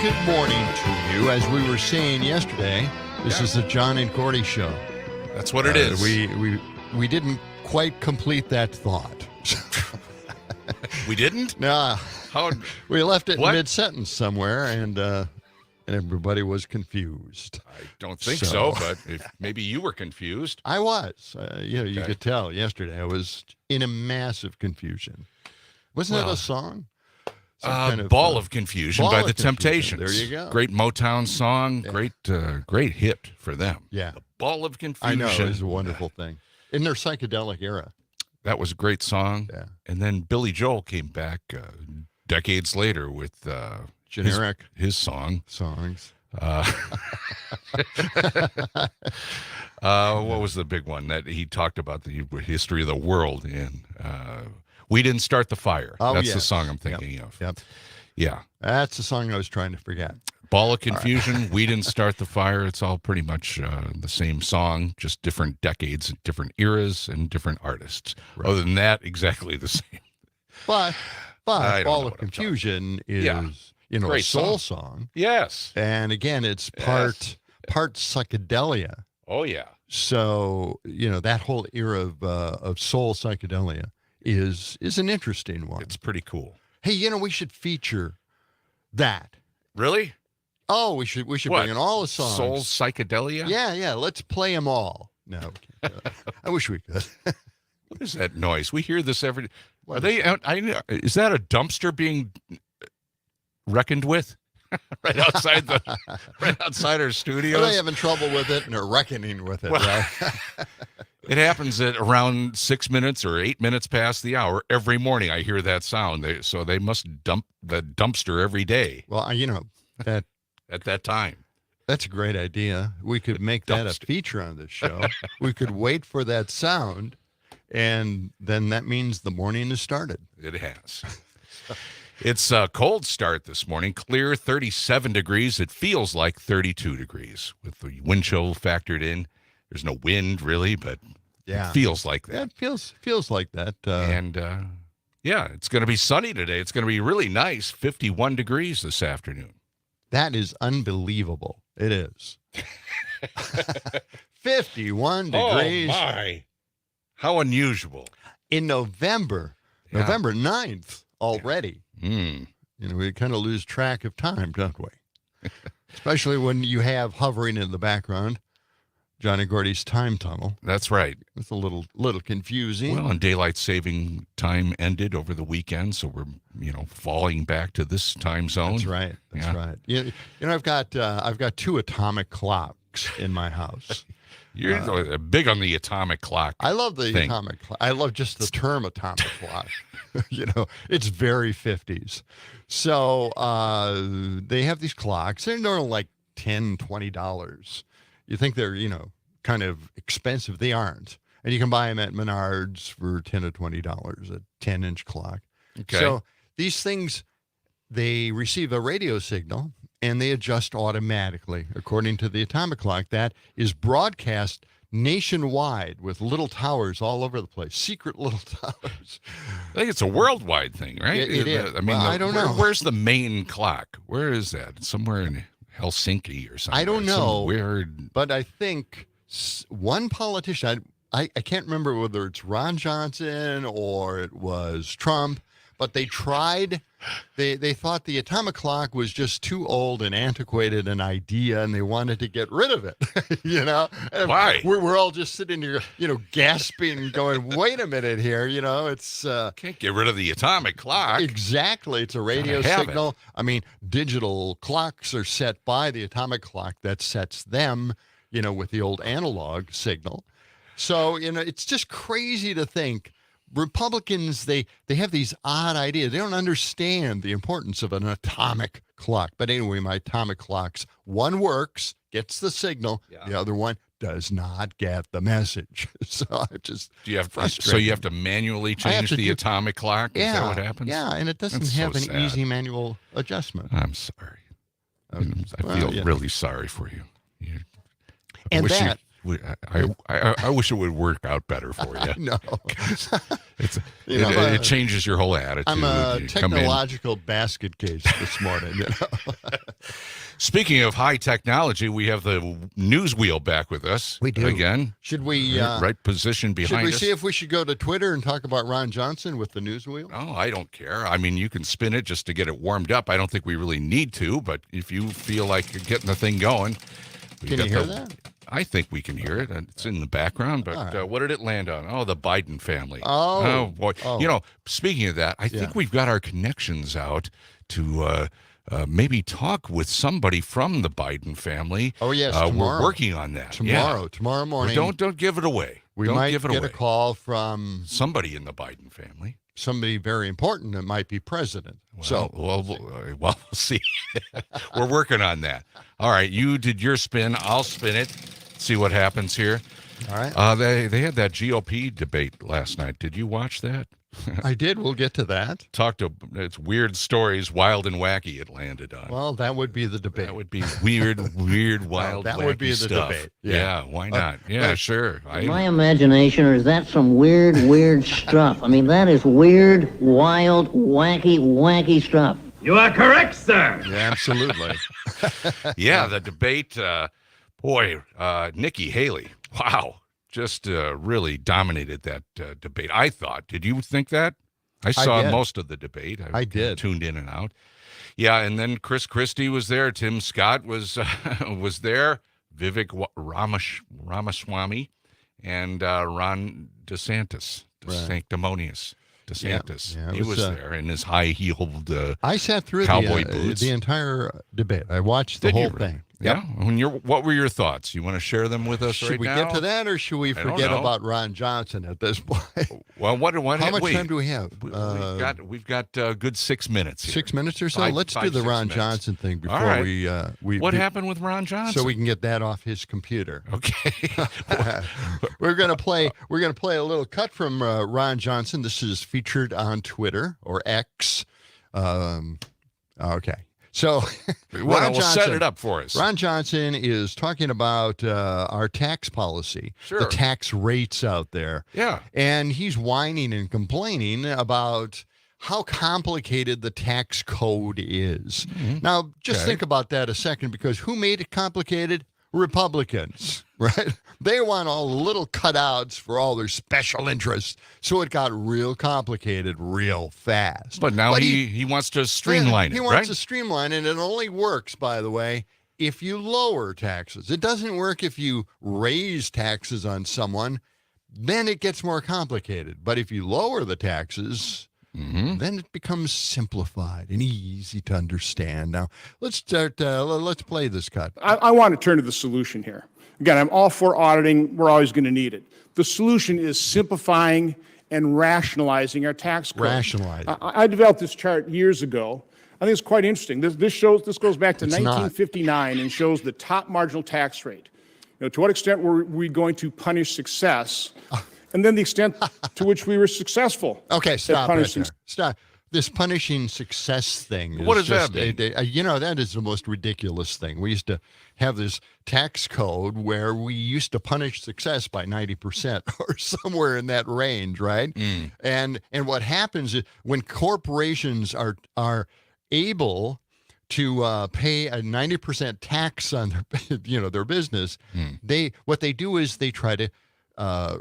Good morning to you. As we were saying yesterday, this is the John and Gordy show. That's what it is. We didn't quite complete that thought. We didn't? No. How? We left it in mid-sentence somewhere, and everybody was confused. I don't think so, but maybe you were confused. I was. You could tell yesterday I was in a massive confusion. Wasn't that a song? Ball of Confusion by the Temptations. There you go. Great Motown song. Yeah. Great hit for them. Yeah. The Ball of Confusion. I know. It was a wonderful thing. In their psychedelic era. That was a great song. Yeah. And then Billy Joel came back decades later with generic his songs. What was the big one that he talked about, the history of the world in? We Didn't Start the Fire. That's the song I'm thinking of. Yep. Yeah. That's the song I was trying to forget. Ball of Confusion, right. We Didn't Start the Fire. It's all pretty much the same song, just different decades, different eras, and different artists. Right. Other than that, exactly the same. But Ball of Confusion is, a soul song. Yes. And again, it's part psychedelia. Oh, yeah. So, that whole era of soul psychedelia is an interesting one. It's pretty cool. Hey, we should feature that. Really? Oh, we should bring in all the songs. Soul psychedelia? Yeah. Let's play them all. No, I wish we could. What is that noise? We hear this every. Are they? Is that a dumpster being reckoned with? right outside our studios. Are they having trouble with it and they're reckoning with it? Right? It happens at around 6 minutes or 8 minutes past the hour every morning. I hear that sound. So they must dump the dumpster every day. Well, that at that time. That's a great idea. We could make that a feature on this show. We could wait for that sound, and then that means the morning has started. It has. It's a cold start this morning. Clear, 37 degrees. It feels like 32 degrees with the wind chill factored in. There's no wind really, but it feels like that. Yeah, it feels like that. It's going to be sunny today. It's going to be really nice. 51 degrees this afternoon. That is unbelievable. It is. 51 degrees. Oh, my. How unusual. In November 9th already. We kind of lose track of time, don't we? Especially when you have hovering in the background John and Gordy's time tunnel. That's right. It's a little confusing. Well, and daylight saving time ended over the weekend, so we're falling back to this time zone. That's right. That's right. I've got two atomic clocks in my house. You're big on the atomic clock. I love the atomic clock. I love just the term atomic clock. It's very 50s. So they have these clocks. They're normally like $10, $20. You think they're, kind of expensive. They aren't. And you can buy them at Menards for $10 to $20, a 10-inch clock. Okay. So these things, they receive a radio signal, and they adjust automatically according to the atomic clock. That is broadcast nationwide with little towers all over the place, secret little towers. I think it's a worldwide thing, right? It is. I mean, I don't know. Where's the main clock? Where is that? Somewhere in Helsinki or something. I don't know. Weird. But I think one politician, I can't remember whether it's Ron Johnson or it was Trump, but they tried, they thought the atomic clock was just too old and antiquated an idea, and they wanted to get rid of it, And why? We're all just sitting here, gasping and going, wait a minute here, it's... Can't get rid of the atomic clock. Exactly. It's a radio signal. I mean, digital clocks are set by the atomic clock that sets them, with the old analog signal. So, it's just crazy to think Republicans, they have these odd ideas. They don't understand the importance of an atomic clock. But anyway, my atomic clocks, one works, gets the signal. Yeah. The other one does not get the message. So I just so you have to manually change the atomic clock? Is that what happens? Yeah, and it doesn't have an easy manual adjustment. I'm sorry. I feel really sorry for you. I wish it would work out better for you. No. It changes your whole attitude. I'm a technological basket case this morning. Speaking of high technology, we have the news wheel back with us. We do. Again. Should we... right position behind us. Should we see if we should go to Twitter and talk about Ron Johnson with the news wheel? Oh, I don't care. I mean, you can spin it just to get it warmed up. I don't think we really need to, but if you feel like you're getting the thing going... Can you hear that? I think we can hear it. It's in the background, but right. What did it land on? Oh, the Biden family. Oh boy. Oh. Speaking of that, I think we've got our connections out to maybe talk with somebody from the Biden family. Oh, yes, tomorrow. We're working on that. Tomorrow morning. Well, don't give it away. We might get a call from somebody in the Biden family. Somebody very important that might be president. We'll see. We're working on that. All right, you did your spin. I'll spin it. See what happens here. All right. They had that GOP debate last night. Did you watch that? I did. We'll get to that. It's weird stories, wild and wacky it landed on. Well, that would be the debate. That would be weird, wild, that wacky would be the stuff. debate. Yeah, why not? Yeah, sure. My imagination, or is that some weird stuff? I mean, that is weird, wild, wacky stuff. You are correct, sir. Yeah, absolutely. Yeah, the debate, Nikki Haley, wow, just really dominated that debate, I thought. Did you think that? I saw most of the debate. I did. Tuned in and out. Yeah, and then Chris Christie was there. Tim Scott was was there. Vivek Ramaswamy and Ron DeSantis, Sanctimonious DeSantis. Yeah, he was there in his high-heeled I sat through cowboy boots. The entire debate. I watched the whole thing. Yeah. What were your thoughts? You want to share them with us right now? Should we get to that, or should we forget about Ron Johnson at this point? Well, how much time do we have? We've got a good 6 minutes here. 6 minutes or so? Let's do the Ron Johnson thing before we What happened with Ron Johnson? So we can get that off his computer. Okay. We're gonna play a little cut from Ron Johnson. This is featured on Twitter or X. Okay. So, Ron Johnson, set it up for us. Ron Johnson is talking about our tax policy, the tax rates out there. Yeah. And he's whining and complaining about how complicated the tax code is. Mm-hmm. Now, just think about that a second, because who made it complicated? Republicans, right? They want all the little cutouts for all their special interests. So it got real complicated real fast. But now he wants to streamline it, He wants to streamline it, and it only works, by the way, if you lower taxes. It doesn't work if you raise taxes on someone. Then it gets more complicated. But if you lower the taxes... Mm-hmm. Then it becomes simplified and easy to understand. Now, let's start. Let's play this cut. I want to turn to the solution here. Again, I'm all for auditing. We're always going to need it. The solution is simplifying and rationalizing our tax code. Rationalizing. I developed this chart years ago. I think it's quite interesting. This goes back to 1959 and shows the top marginal tax rate. To what extent were we going to punish success? And then the extent to which we were successful. Okay, stop right there. Stop. This punishing success thing. What does that mean? That is the most ridiculous thing. We used to have this tax code where we used to punish success by 90% or somewhere in that range, right? Mm. And what happens is when corporations are able to pay a 90% tax on their business, what they do is they try to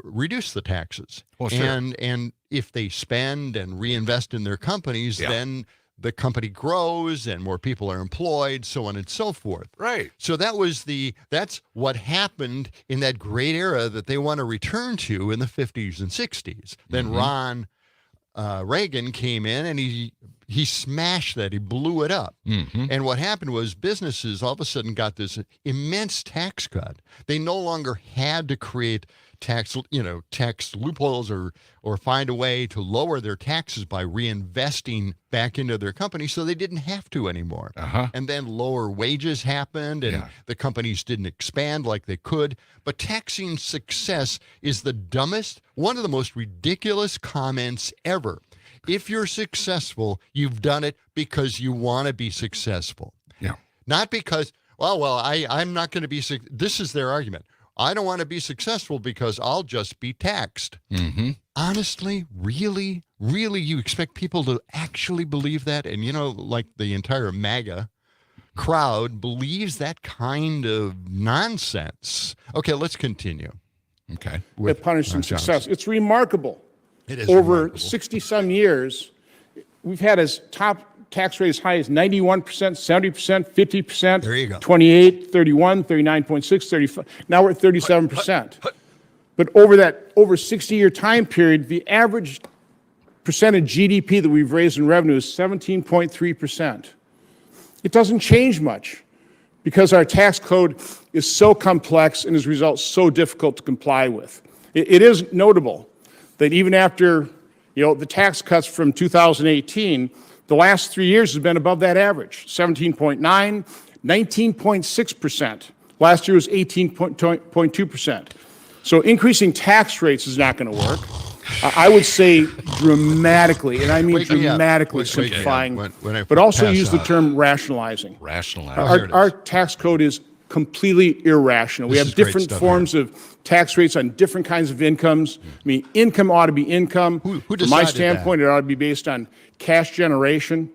reduce the taxes. Well, sure. And if they spend and reinvest in their companies, then the company grows and more people are employed, so on and so forth. Right. So that's what happened in that great era that they want to return to in the 50s and 60s. Then Ron Reagan came in and he smashed that. He blew it up. Mm-hmm. And what happened was businesses all of a sudden got this immense tax cut. They no longer had to create tax loopholes or find a way to lower their taxes by reinvesting back into their company so they didn't have to anymore. And then lower wages happened and the companies didn't expand like they could. But taxing success is the dumbest, one of the most ridiculous comments ever. If you're successful, you've done it because you want to be successful. Yeah. Not because, I'm not going to be, this is their argument. I don't want to be successful because I'll just be taxed. Mm-hmm. Honestly, really, you expect people to actually believe that? And, like the entire MAGA crowd believes that kind of nonsense. Okay, let's continue. Okay. With punishing success. It's remarkable. It is over 60-some years, we've had as top tax rate as high as 91%, 70%, 50%. There you go. 28, 31, 39.6, 35. Now we're at 37%. But over 60-year time period, the average percent of GDP that we've raised in revenue is 17.3%. It doesn't change much because our tax code is so complex and as a result so difficult to comply with. It is notable that even after the tax cuts from 2018, the last 3 years has been above that average, 17.9, 19.6%. Last year was 18.2%. So increasing tax rates is not going to work. I would say dramatically, and I mean dramatically simplifying, but also use the term rationalizing. Rationalizing. Our tax code is completely irrational. We have different forms of tax rates on different kinds of incomes. I mean, income ought to be income. Who From my decided standpoint, it ought to be based on cash generation.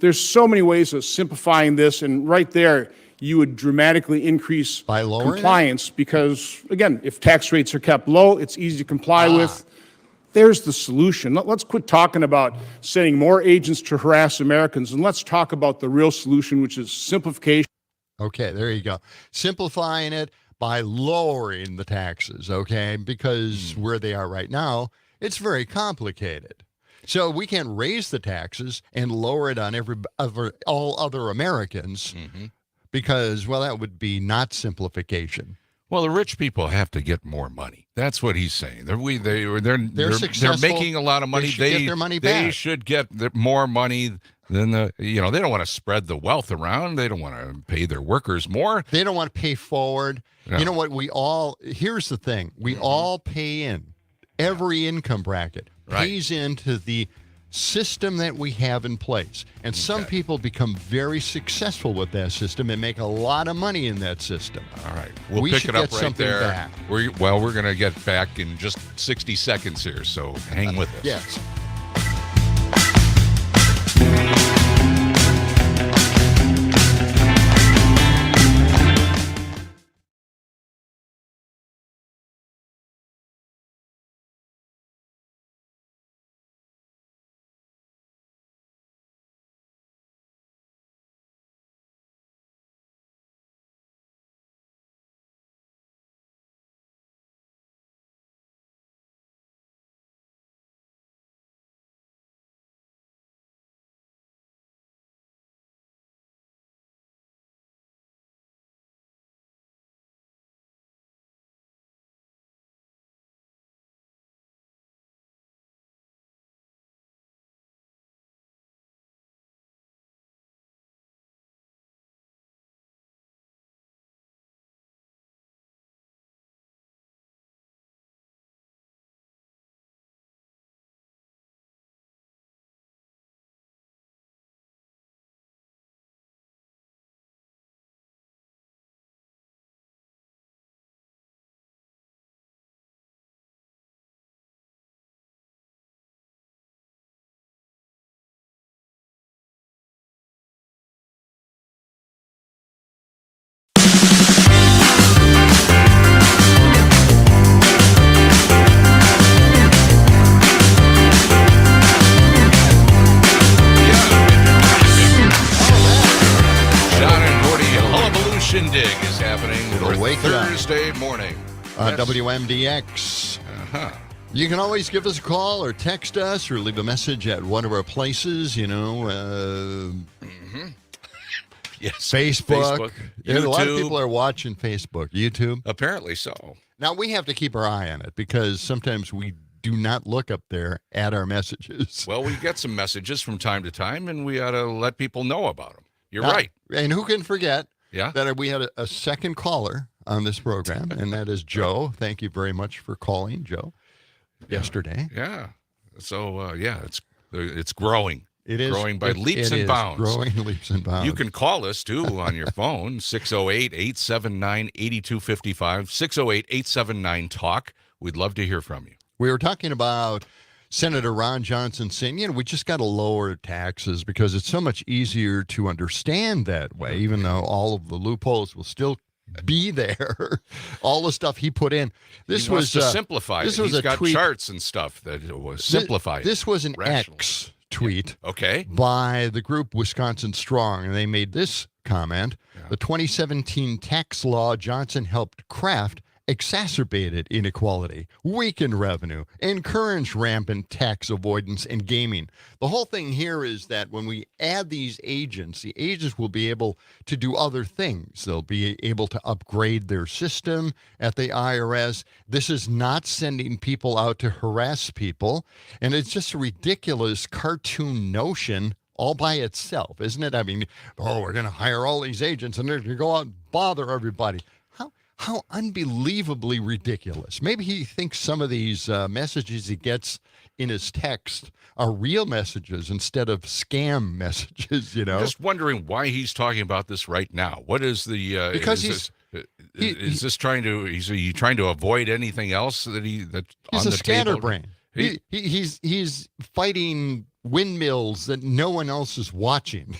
There's so many ways of simplifying this, and right there, you would dramatically increase by lowering compliance because, again, if tax rates are kept low, it's easy to comply with. There's the solution. Let's quit talking about sending more agents to harass Americans, and let's talk about the real solution, which is simplification. Okay, there you go. Simplifying it by lowering the taxes, okay? Because where they are right now, it's very complicated. So we can't raise the taxes and lower it on all other Americans because, that would be not simplification. Well, the rich people have to get more money. That's what he's saying. They're making a lot of money. They should get their money back. They should get more money than they don't want to spread the wealth around. They don't want to pay their workers more. They don't want to pay forward. Yeah. You know what? Here's the thing. We all pay in. Every income bracket pays into the system that we have in place. And some people become very successful with that system and make a lot of money in that system. All right. We'll We pick should it up get right something there. back. We're going to get back in just 60 seconds here, so hang with us. Yes. Shindig is happening It'll wake you up. Thursday morning. WMDX. You can always give us a call or text us or leave a message at one of our places, Yes. Facebook. Facebook, Yeah, a lot of YouTube. people are watching Facebook, YouTube. Apparently so. Now we have to keep our eye on it because sometimes we do not look up there at our messages. Well, we get some messages from time to time, and we ought to let people know about them. You're Now, right. And who can forget Yeah. that we had a second caller on this program, and that is Joe. Thank you very much for calling, Joe, yesterday. Yeah. So, it's growing. It is growing by leaps it and is bounds. growing leaps and bounds. You can call us, too, on your phone, 608-879-8255, 608-879-TALK. We'd love to hear from you. We were talking about Senator Ron Johnson saying, we just got to lower taxes because it's so much easier to understand that way, even though all of the loopholes will still be there. All the stuff he put in. This He was wants to simplify it. He's got tweet. charts and stuff that was simplified. This was an rational. X tweet Okay. by the group Wisconsin Strong, and they made this comment. The 2017 tax law Johnson helped craft exacerbated inequality, weakened revenue, encouraged rampant tax avoidance and gaming. The whole thing here is that when we add these agents, the agents will be able to do other things. They'll be able to upgrade their system at the IRS. This is not sending people out to harass people, and it's just a ridiculous cartoon notion all by itself, isn't it? I mean, we're going to hire all these agents and they're going to go out and bother everybody. How unbelievably ridiculous. Maybe he thinks some of these messages he gets in his text are real messages instead of scam messages, Just wondering why he's talking about this right now. What is the because is he trying to avoid anything else that that's he's on a the table? scatterbrain. He's fighting windmills that no one else is watching.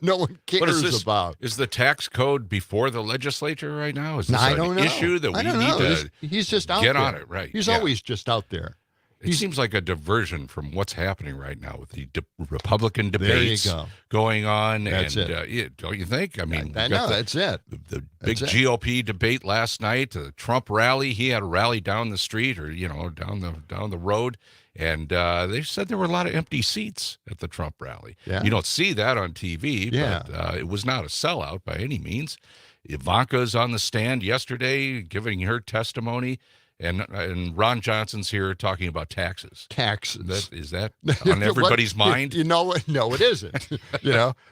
No one cares about. Is the tax code before the legislature right now? Is this I don't know. issue that we I don't need know. to He's just out get there. on it? Right. He's Yeah. always just out there. It seems like a diversion from what's happening right now with the Republican There you debates go. going on. That's and, it. Don't you think? I mean, I know, that's it. The big That's it. GOP debate last night, the Trump rally. He had a rally down the street or down the road, and they said there were a lot of empty seats at the Trump rally. Yeah. You don't see that on TV, Yeah. but it was not a sellout by any means. Ivanka's on the stand yesterday giving her testimony. And Ron Johnson's here talking about taxes. Taxes. Is that on everybody's mind? No, it isn't.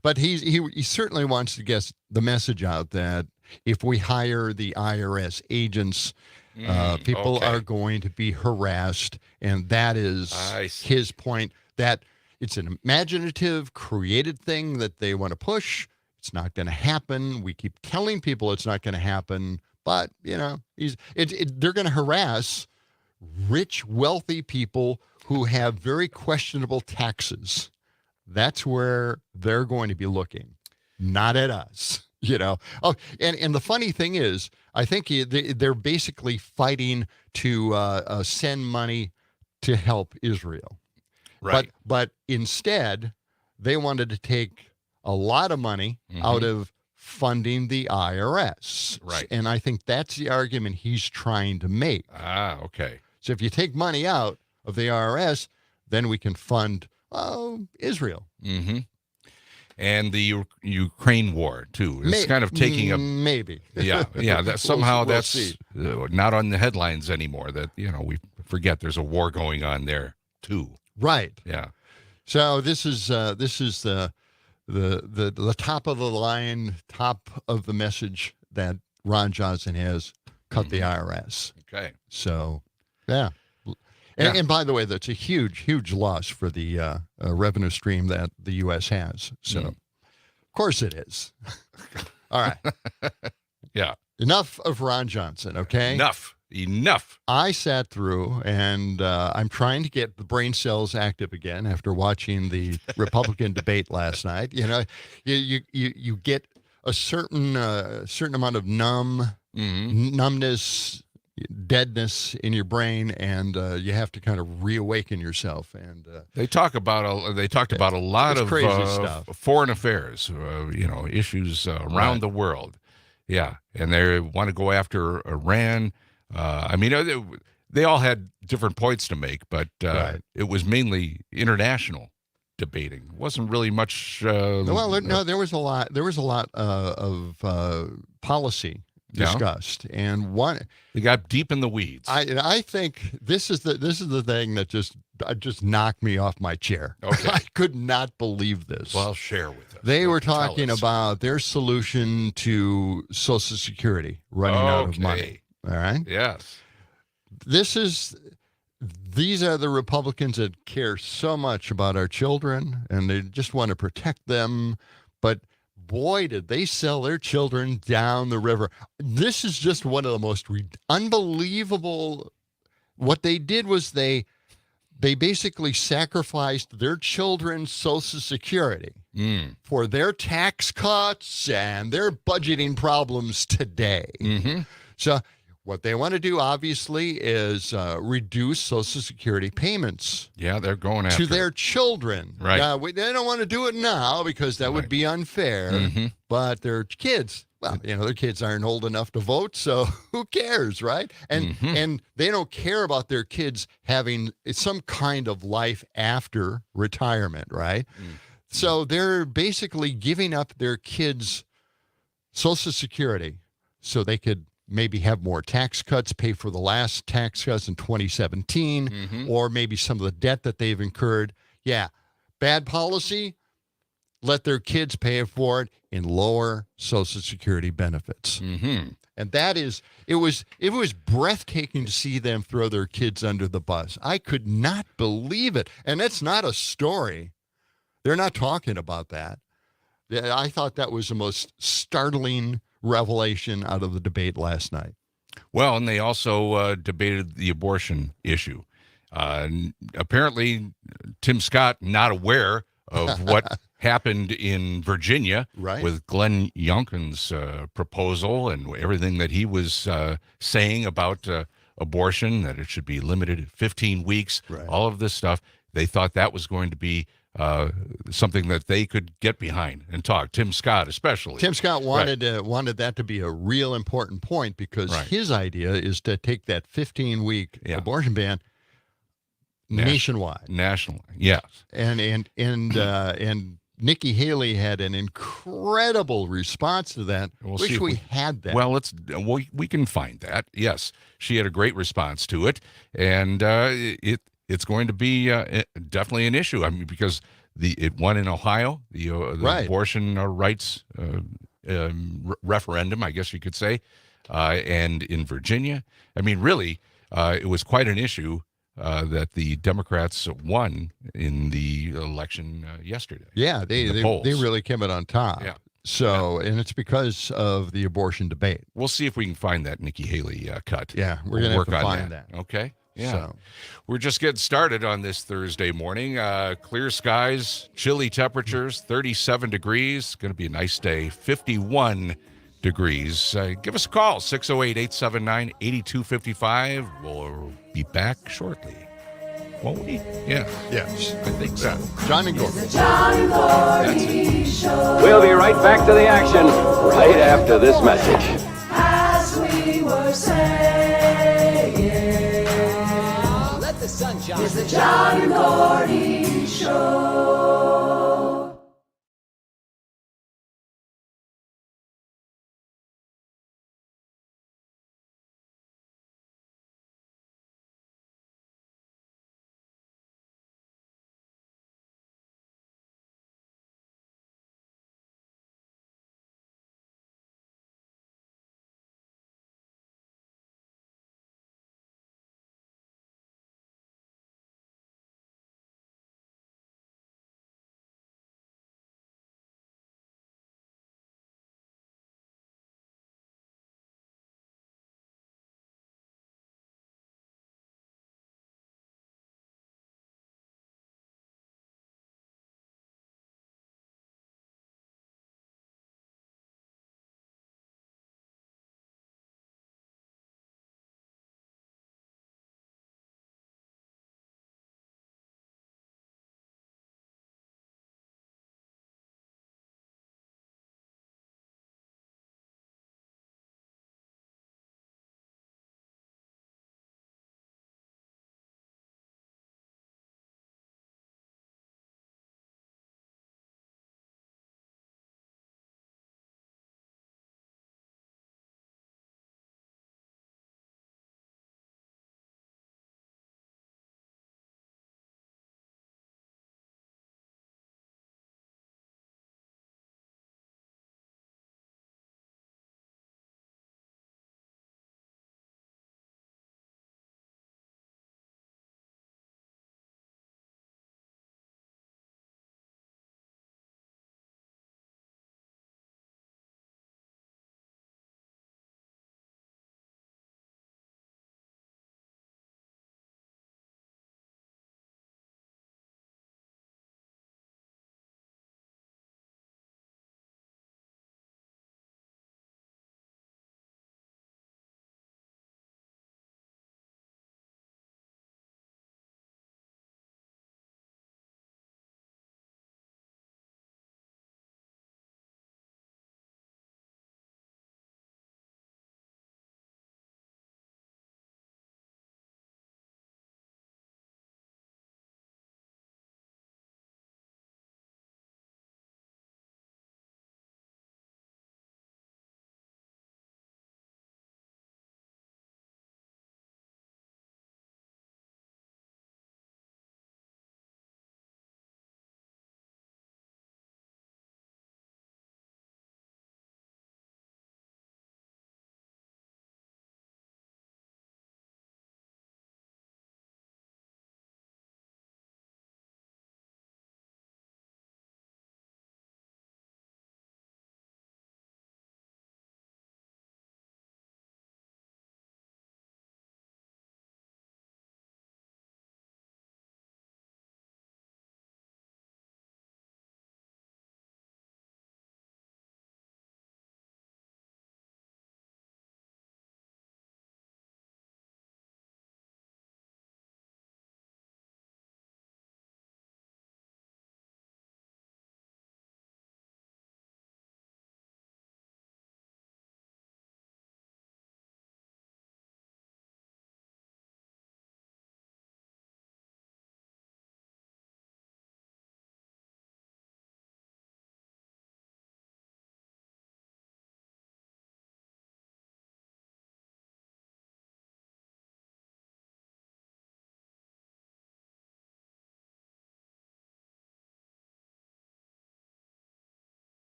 But he certainly wants to get the message out that if we hire the IRS agents, people okay. are going to be harassed, and that is his point. That it's an imaginative, created thing that they want to push. It's not going to happen. We keep telling people it's not going to happen. But, they're going to harass rich, wealthy people who have very questionable taxes. That's where they're going to be looking, not at us, Oh, and the funny thing is, I think they're basically fighting to send money to help Israel. Right. But instead, they wanted to take a lot of money out of funding the IRS. Right. And I think that's the argument he's trying to make. Okay. So if you take money out of the IRS, then we can fund Israel. Mm-hmm. And the Ukraine war, too. It's kind of taking a... Maybe. Yeah. That somehow we'll that's see. not on the headlines anymore. That, we forget there's a war going on there, too. Right. Yeah. So this is the top of the line, top of the message that Ron Johnson has cut the IRS. Okay. So, yeah. And by the way, that's a huge, huge loss for the revenue stream that the U.S. has. So, of course it is. All right. Yeah. Enough of Ron Johnson, okay? Enough. I sat through, and I'm trying to get the brain cells active again after watching the Republican debate last night. You get a certain amount of numbness, deadness in your brain, and you have to kind of reawaken yourself. And they talked about a lot of crazy stuff. Foreign affairs, issues around the world. Yeah, and they want to go after Iran. They all had different points to make, but it was mainly international debating. It wasn't really much. There was a lot. There was a lot of policy discussed, and one They got deep in the weeds. I think this is the thing that just knocked me off my chair. Okay. I could not believe this. Well, share with us. They were Tell talking us. about their solution to Social Security running out of money. All right. Yes. These are the Republicans that care so much about our children and they just want to protect them. But boy, did they sell their children down the river. This is just one of the most unbelievable. What they did was they basically sacrificed their children's Social Security for their tax cuts and their budgeting problems today. Mm-hmm. So what they want to do, obviously, is reduce Social Security payments Yeah, they're going after to their children. Right. They don't want to do it now because that would be unfair. Mm-hmm. But their kids, well, their kids aren't old enough to vote, so who cares, right? And they don't care about their kids having some kind of life after retirement, right? So they're basically giving up their kids' Social Security so they could maybe have more tax cuts, pay for the last tax cuts in 2017, or maybe some of the debt that they've incurred. Yeah, bad policy. Let their kids pay for it in lower Social Security benefits. And that is, it was breathtaking to see them throw their kids under the bus. I could not believe it. And that's not a story. They're not talking about that. I thought that was the most startling revelation out of the debate last night. Well, and they also debated the abortion issue. Apparently, Tim Scott not aware of what happened in Virginia with Glenn Youngkin's proposal and everything that he was saying about abortion, that it should be limited to 15 weeks, all of this stuff. They thought that was going to be something that they could get behind and talk. Tim Scott, especially. Tim Scott wanted that to be a real important point because his idea is to take that 15-week abortion ban nationwide. Nationally, yes. And Nikki Haley had an incredible response to that. Wish we had that. Well, we can find that. Yes, she had a great response to it, and it's going to be definitely an issue. I mean, because it won in Ohio, the abortion rights referendum, I guess you could say, and in Virginia. I mean, really, it was quite an issue that the Democrats won in the election yesterday. Yeah, they really came out on top. Yeah. So, and it's because of the abortion debate. We'll see if we can find that Nikki Haley cut. Yeah, we're going to work have to on find that. Okay. Yeah. So. We're just getting started on this Thursday morning. Clear skies, chilly temperatures, 37 degrees. Going to be a nice day, 51 degrees. Give us a call, 608-879-8255. We'll be back shortly. Won't we? Yeah. Yes. I think so. John and Gordy. John and Gordy Show. We'll be right back to the action right after this message. As we were saying, let the sunshine. It's the John and Gordy Show.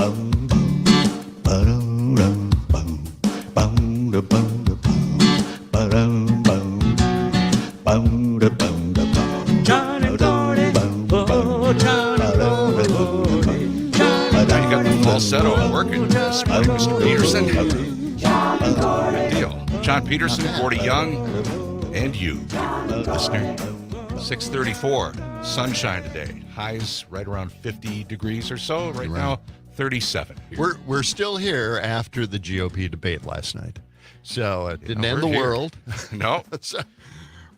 John and Gordy, oh, John and Gordy. Now you got the falsetto working. Mr. Peterson. Good deal. John Peterson, Gordy Young, and you, listener. 6:34, sunshine today. Highs right around 50 degrees or so. Right now, 37. We're still here after the GOP debate last night, so it didn't end the we're here. world. No,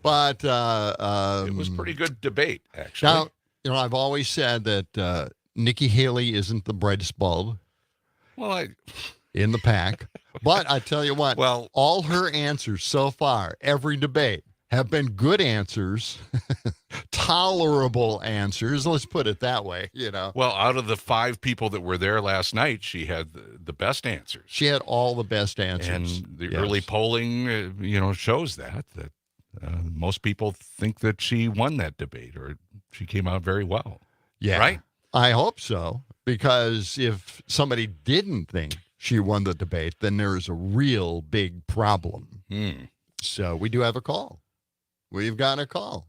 But it was pretty good debate, actually. now, I've always said that Nikki Haley isn't the brightest bulb Well, in the pack, but I tell you what, Well- all her answers so far, every debate, have been good answers, tolerable answers. Let's put it that way. well, out of the 5 people that were there last night, she had the best answers. She had all the best answers. And the Yes. early polling, shows that most people think that she won that debate or she came out very well. Yeah. Right? I hope so, because if somebody didn't think she won the debate, then there's a real big problem. So we do have a call. We've got a call.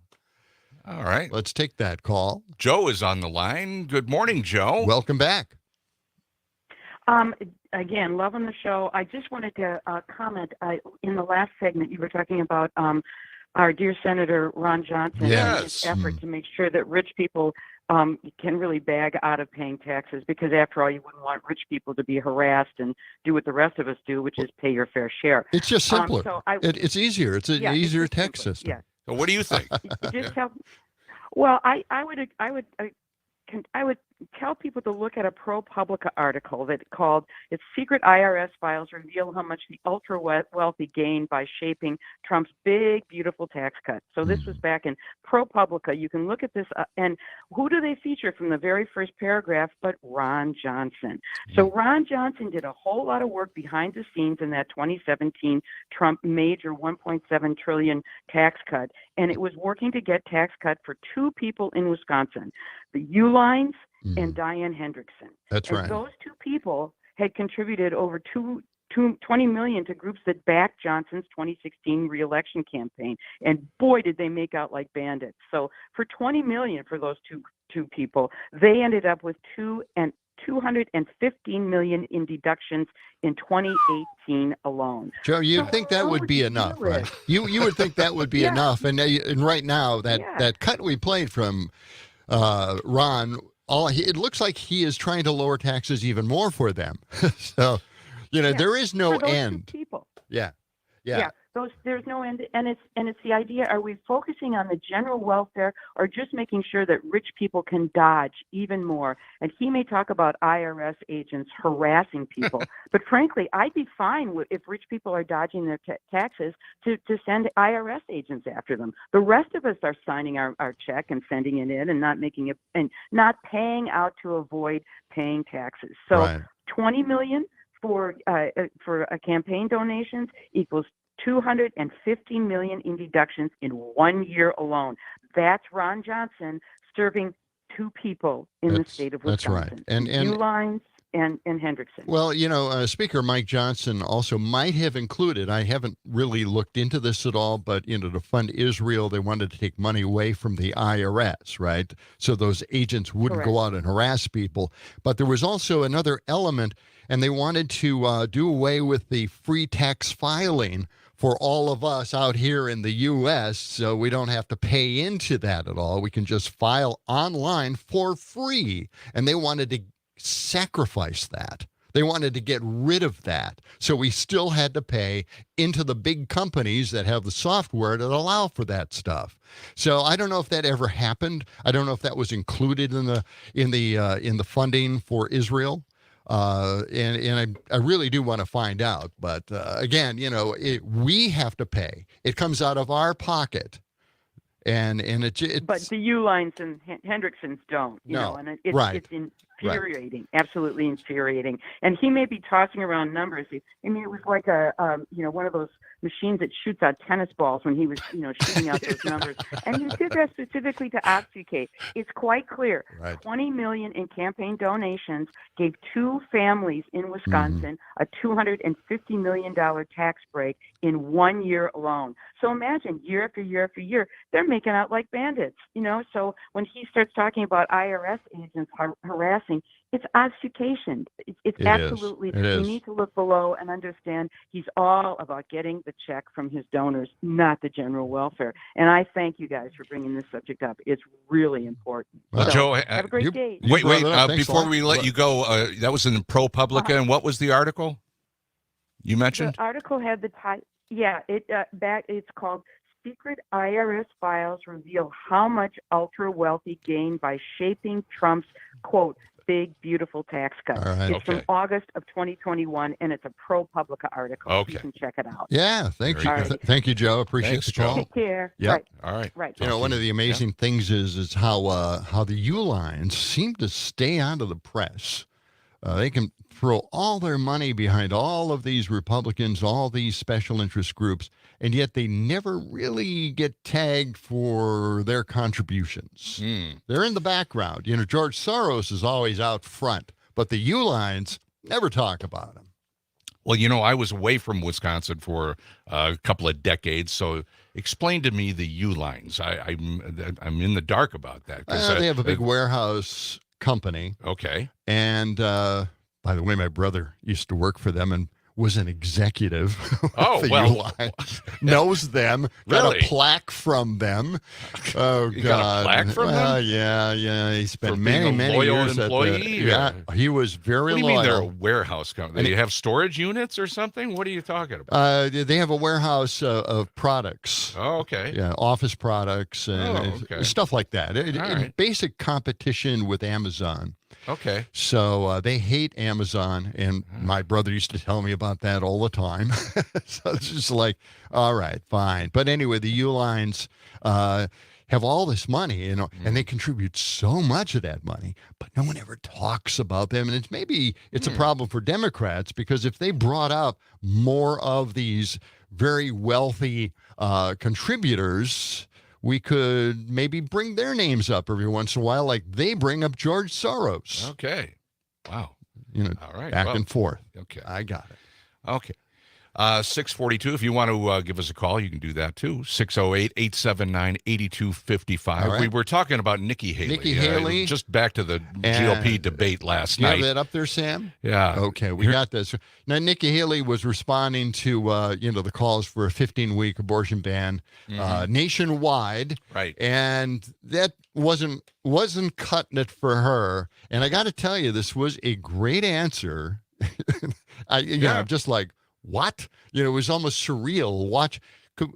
All right. Let's take that call. Joe is on the line. Good morning, Joe. Welcome back. Again, loving the show. I just wanted to comment. In the last segment, you were talking about our dear Senator Ron Johnson and his Yes. effort to make sure that rich people can really bag out of paying taxes, because after all, you wouldn't want rich people to be harassed and do what the rest of us do, which is pay your fair share. It's just simpler. so It's easier. It's an Yeah, it's easier just tax simpler. system. Yeah. So what do you think? Just tell. Well, I would tell people to look at a ProPublica article that called "Its Secret IRS Files Reveal How Much the Ultra Wealthy Gained by Shaping Trump's Big Beautiful Tax Cut." So this was back in ProPublica. You can look at this, and who do they feature from the very first paragraph but Ron Johnson? So Ron Johnson did a whole lot of work behind the scenes in that 2017 Trump major 1.7 trillion tax cut, and it was working to get tax cut for 2 people in Wisconsin, the Uihleins and Diane Hendrickson. That's and right. Those 2 people had contributed over 20 million to groups that backed Johnson's 2016 reelection campaign, and boy, did they make out like bandits. So for 20 million for those two people, they ended up with 215 million in deductions in 2018 alone. Joe, you'd think that would be enough, right? You would think that would be Yeah. enough. And right now, that cut we played from Ron, it looks like he is trying to lower taxes even more for them. So, there is no For those 2 end. people. Yeah. There's no end, and it's the idea: are we focusing on the general welfare, or just making sure that rich people can dodge even more? And he may talk about IRS agents harassing people, but frankly, I'd be fine if rich people are dodging their taxes to send IRS agents after them. The rest of us are signing our check and sending it in, and not making it and not paying out to avoid paying taxes. So, Right. 20 million for campaign donations equals 215 million in deductions in 1 year alone. That's Ron Johnson serving 2 people in the state of That's Wisconsin. right. And Uihleins and Hendrickson. Well, Speaker Mike Johnson also might have included, I haven't really looked into this at all, but, to fund Israel, they wanted to take money away from the IRS, right? So those agents wouldn't go out and harass people. But there was also another element, and they wanted to do away with the free tax filing for all of us out here in the U.S., so we don't have to pay into that at all. We can just file online for free. And they wanted to sacrifice that. They wanted to get rid of that. So we still had to pay into the big companies that have the software that allow for that stuff. So I don't know if that ever happened. I don't know if that was included in the funding for Israel. And I really do want to find out. But again, we have to pay. It comes out of our pocket. And it's But the Uihleins and Hendricksons don't. No, And it's right. infuriating, absolutely infuriating. And he may be tossing around numbers. I mean, it was like one of those machines that shoots out tennis balls when he was, shooting out those numbers. And he did that specifically to obfuscate. It's quite clear. Right. $20 million in campaign donations gave 2 families in Wisconsin a $250 million tax break in 1 year alone. So imagine year after year after year, they're making out like bandits, So when he starts talking about IRS agents harassing, it's obfuscation. It's absolutely, we need to look below and understand he's all about getting the check from his donors, not the general welfare. And I thank you guys for bringing this subject up. It's really important. Well, So, Joe, have a great day. Wait, Thanks before a lot. we let you go, that was in ProPublica, and what was the article you mentioned? The article had the title. Yeah, it's called "Secret IRS Files Reveal How Much Ultra Wealthy Gained by Shaping Trump's quote Big Beautiful Tax Cut." All right. It's from August of 2021, and it's a ProPublica article. Okay. You can check it out. Yeah, thank you. All right. Thank you, Joe. Appreciate Thanks, the call. Joe. Take care. Yep. Right. All right. Right. One of the amazing things is how the U lines seem to stay out of the press. They can throw all their money behind all of these Republicans, all these special interest groups, and yet they never really get tagged for their contributions. They're in the background. George Soros is always out front, but the U lines never talk about him. Well, I was away from Wisconsin for a couple of decades, so explain to me the U lines. I'm in the dark about that. They have a big warehouse company. Okay. And by the way, my brother used to work for them and was an executive. Oh, the well. U-Lines. Knows them. Got Really? a plaque from them. Oh, You God. got a plaque from them? Yeah. He spent For being many a loyal years employee, at he was very What do you loyal. mean they're a warehouse company? And Do you have storage units or something? What are you talking about? They have a warehouse of products. Oh, okay. Yeah, office products and okay. stuff like that. All right. Basic competition with Amazon. Okay. So they hate Amazon, and my brother used to tell me about that all the time. So it's just like, all right, fine. But anyway, the U-Lines have all this money, and they contribute so much of that money, but no one ever talks about them. And it's a problem for Democrats, because if they brought up more of these very wealthy contributors, we could maybe bring their names up every once in a while, like they bring up George Soros. Okay. Wow. All right. Back Well, and forth. Okay. I got it. Okay. 642. If you want to give us a call, you can do that too. 608-879-8255. All right. We were talking about Nikki Haley. Nikki Haley. Just back to the GOP debate last Do you night. have that up there, Sam? Yeah. Okay, we got this. Now, Nikki Haley was responding to, the calls for a 15-week abortion ban nationwide. Right. And that wasn't cutting it for her. And I got to tell you, this was a great answer. I'm just like, what? It was almost surreal.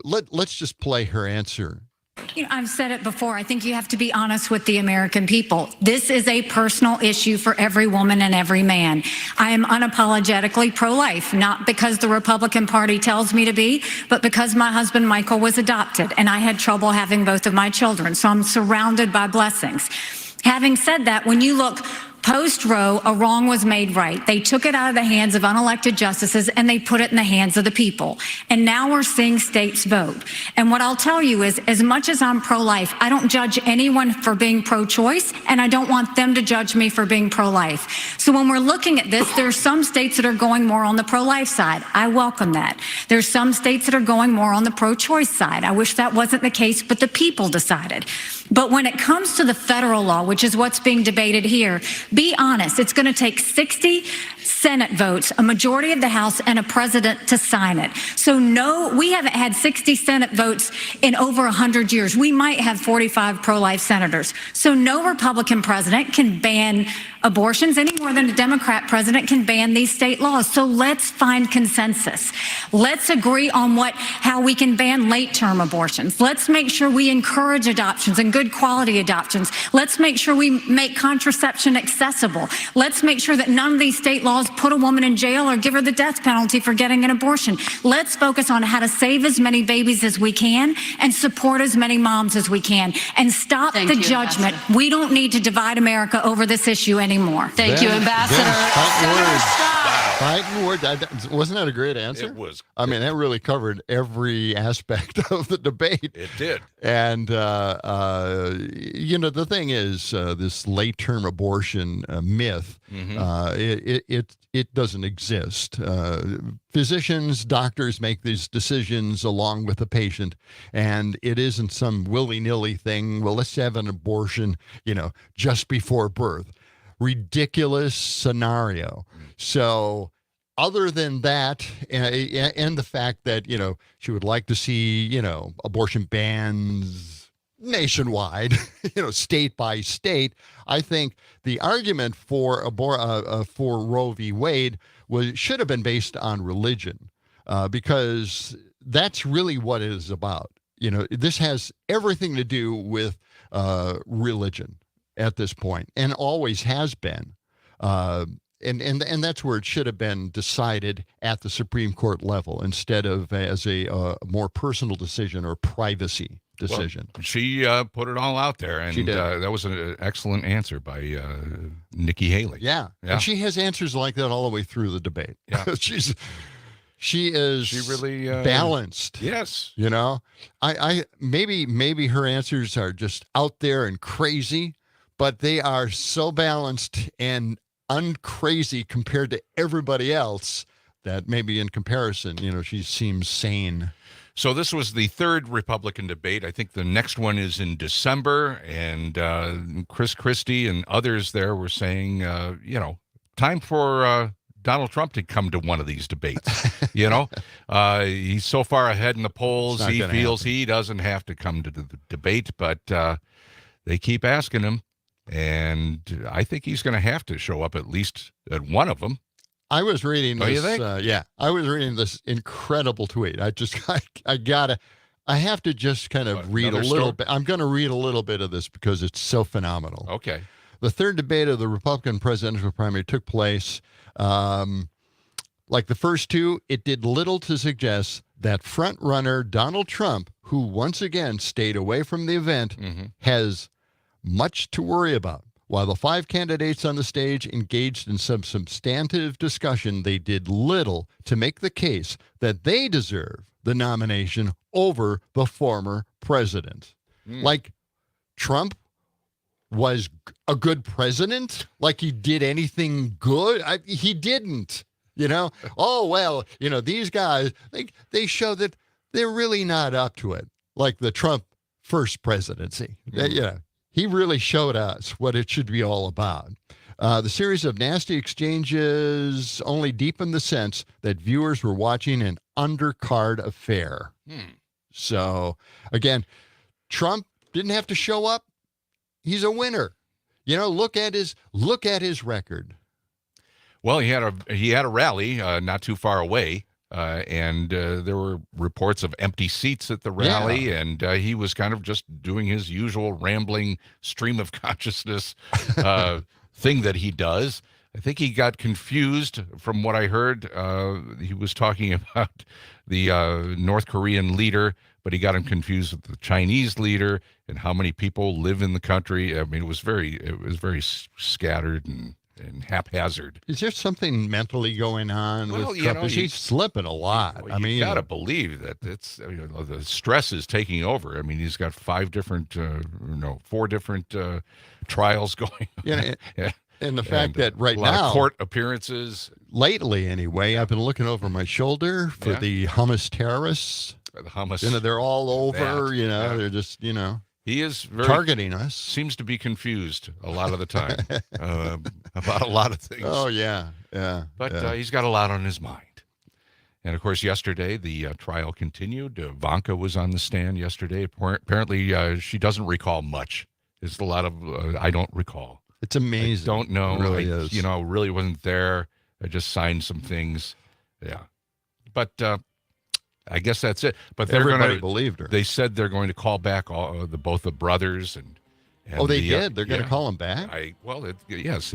Let's just play her answer. I've said it before. I think you have to be honest with the American people. This is a personal issue for every woman and every man. I am unapologetically pro-life, not because the Republican Party tells me to be, but because my husband Michael was adopted and I had trouble having both of my children. So I'm surrounded by blessings. Having said that, when you look post-Roe, a wrong was made right. They took it out of the hands of unelected justices and they put it in the hands of the people. And now we're seeing states vote. And what I'll tell you is, as much as I'm pro-life, I don't judge anyone for being pro-choice, and I don't want them to judge me for being pro-life. So when we're looking at this, there's some states that are going more on the pro-life side. I welcome that. There's some states that are going more on the pro-choice side. I wish that wasn't the case, but the people decided. But when it comes to the federal law, which is what's being debated here, be honest, it's going to take 60 Senate votes, a majority of the House, and a president to sign it. So no, we haven't had 60 Senate votes in over 100 years. We might have 45 pro-life senators. So no Republican president can ban abortions any more than a Democrat president can ban these state laws. So let's find consensus. Let's agree on how we can ban late-term abortions. Let's make sure we encourage adoptions and good quality adoptions. Let's make sure we make contraception accessible. Let's make sure that none of these state laws laws put a woman in jail or give her the death penalty for getting an abortion. Let's focus on how to save as many babies as we can and support as many moms as we can and stop the judgment. We don't need to divide America over this issue anymore. Thank you, Ambassador. Fighting words. Wasn't that a great answer? It was. I mean, that really covered every aspect of the debate. It did. And, the thing is, this late-term abortion myth, it doesn't exist. Physicians, doctors make these decisions along with the patient, and it isn't some willy-nilly thing. Well, let's have an abortion, just before birth. Ridiculous scenario. So other than that, and the fact that, she would like to see, abortion bans nationwide, state by state, I think the argument for Roe v. Wade should have been based on religion, because that's really what it is about. This has everything to do with religion at this point, and always has been. And that's where it should have been decided at the Supreme Court level instead of as a more personal decision or privacy decision. Well, she put it all out there, and that was an excellent answer by Nikki Haley. Yeah, and she has answers like that all the way through the debate. Yeah. She really balanced. Yes. I maybe her answers are just out there and crazy, but they are so balanced and uncrazy compared to everybody else that maybe in comparison, she seems sane. So this was the third Republican debate. I think the next one is in December, and Chris Christie and others there were saying, time for Donald Trump to come to one of these debates. He's so far ahead in the polls, he feels he doesn't have to come to the debate, but they keep asking him. And I think he's going to have to show up at least at one of them. I was reading this. You think? I was reading this incredible tweet. I have to just kind of read a little bit. I'm going to read a little bit of this because it's so phenomenal. Okay. The third debate of the Republican presidential primary took place. Like the first two, it did little to suggest that front-runner Donald Trump, who once again stayed away from the event, has much to worry about. While the five candidates on the stage engaged in some substantive discussion, they did little to make the case that they deserve the nomination over the former president. Like Trump was a good president? Like he did anything good? He didn't, Oh, well, these guys, they show that they're really not up to it. Like the Trump first presidency, He really showed us what it should be all about. The series of nasty exchanges only deepened the sense that viewers were watching an undercard affair. So, again, Trump didn't have to show up. He's a winner. Look at his record. Well, he had a rally not too far away. And there were reports of empty seats at the rally, and he was kind of just doing his usual rambling stream of consciousness thing that he does. I think he got confused from what I heard. He was talking about the North Korean leader, but he got him confused with the Chinese leader and how many people live in the country. I mean, it was very scattered and haphazard. Is there something mentally going on with Trump? He's slipping a lot. Well, you got to believe that it's the stress is taking over. I mean, he's got four different trials going on. And the fact that right now, a lot now, of court appearances. Lately, anyway, I've been looking over my shoulder for the Hamas terrorists. The Hamas. They're all over. They're just He is very targeting us. Seems to be confused a lot of the time about a lot of things. Oh, yeah. But he's got a lot on his mind. And, of course, yesterday the trial continued. Ivanka was on the stand yesterday. Apparently, she doesn't recall much. There's a lot of I don't recall. It's amazing. I don't know. It really is. Really wasn't there. I just signed some things. Yeah. But I guess that's it. But everybody believed her. They said they're going to call back both the brothers and they did. They're going to call them back. Yes.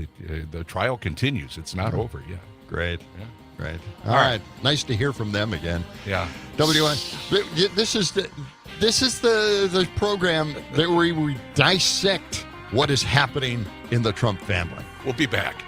The trial continues. It's not over yet. Great. Yeah. Great. All right. Nice to hear from them again. Yeah. WN. This is the program that we dissect what is happening in the Trump family. We'll be back.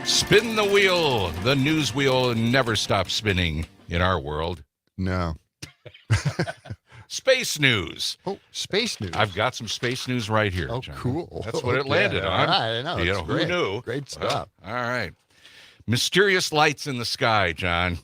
Spin the wheel. The news wheel never stops spinning in our world. No. Space news. Oh, space news. I've got some space news right here. Oh, John. cool. That's what it landed on. All right, I know. You It's know, great. who knew? Great stuff. Well, all right. Mysterious lights in the sky, John.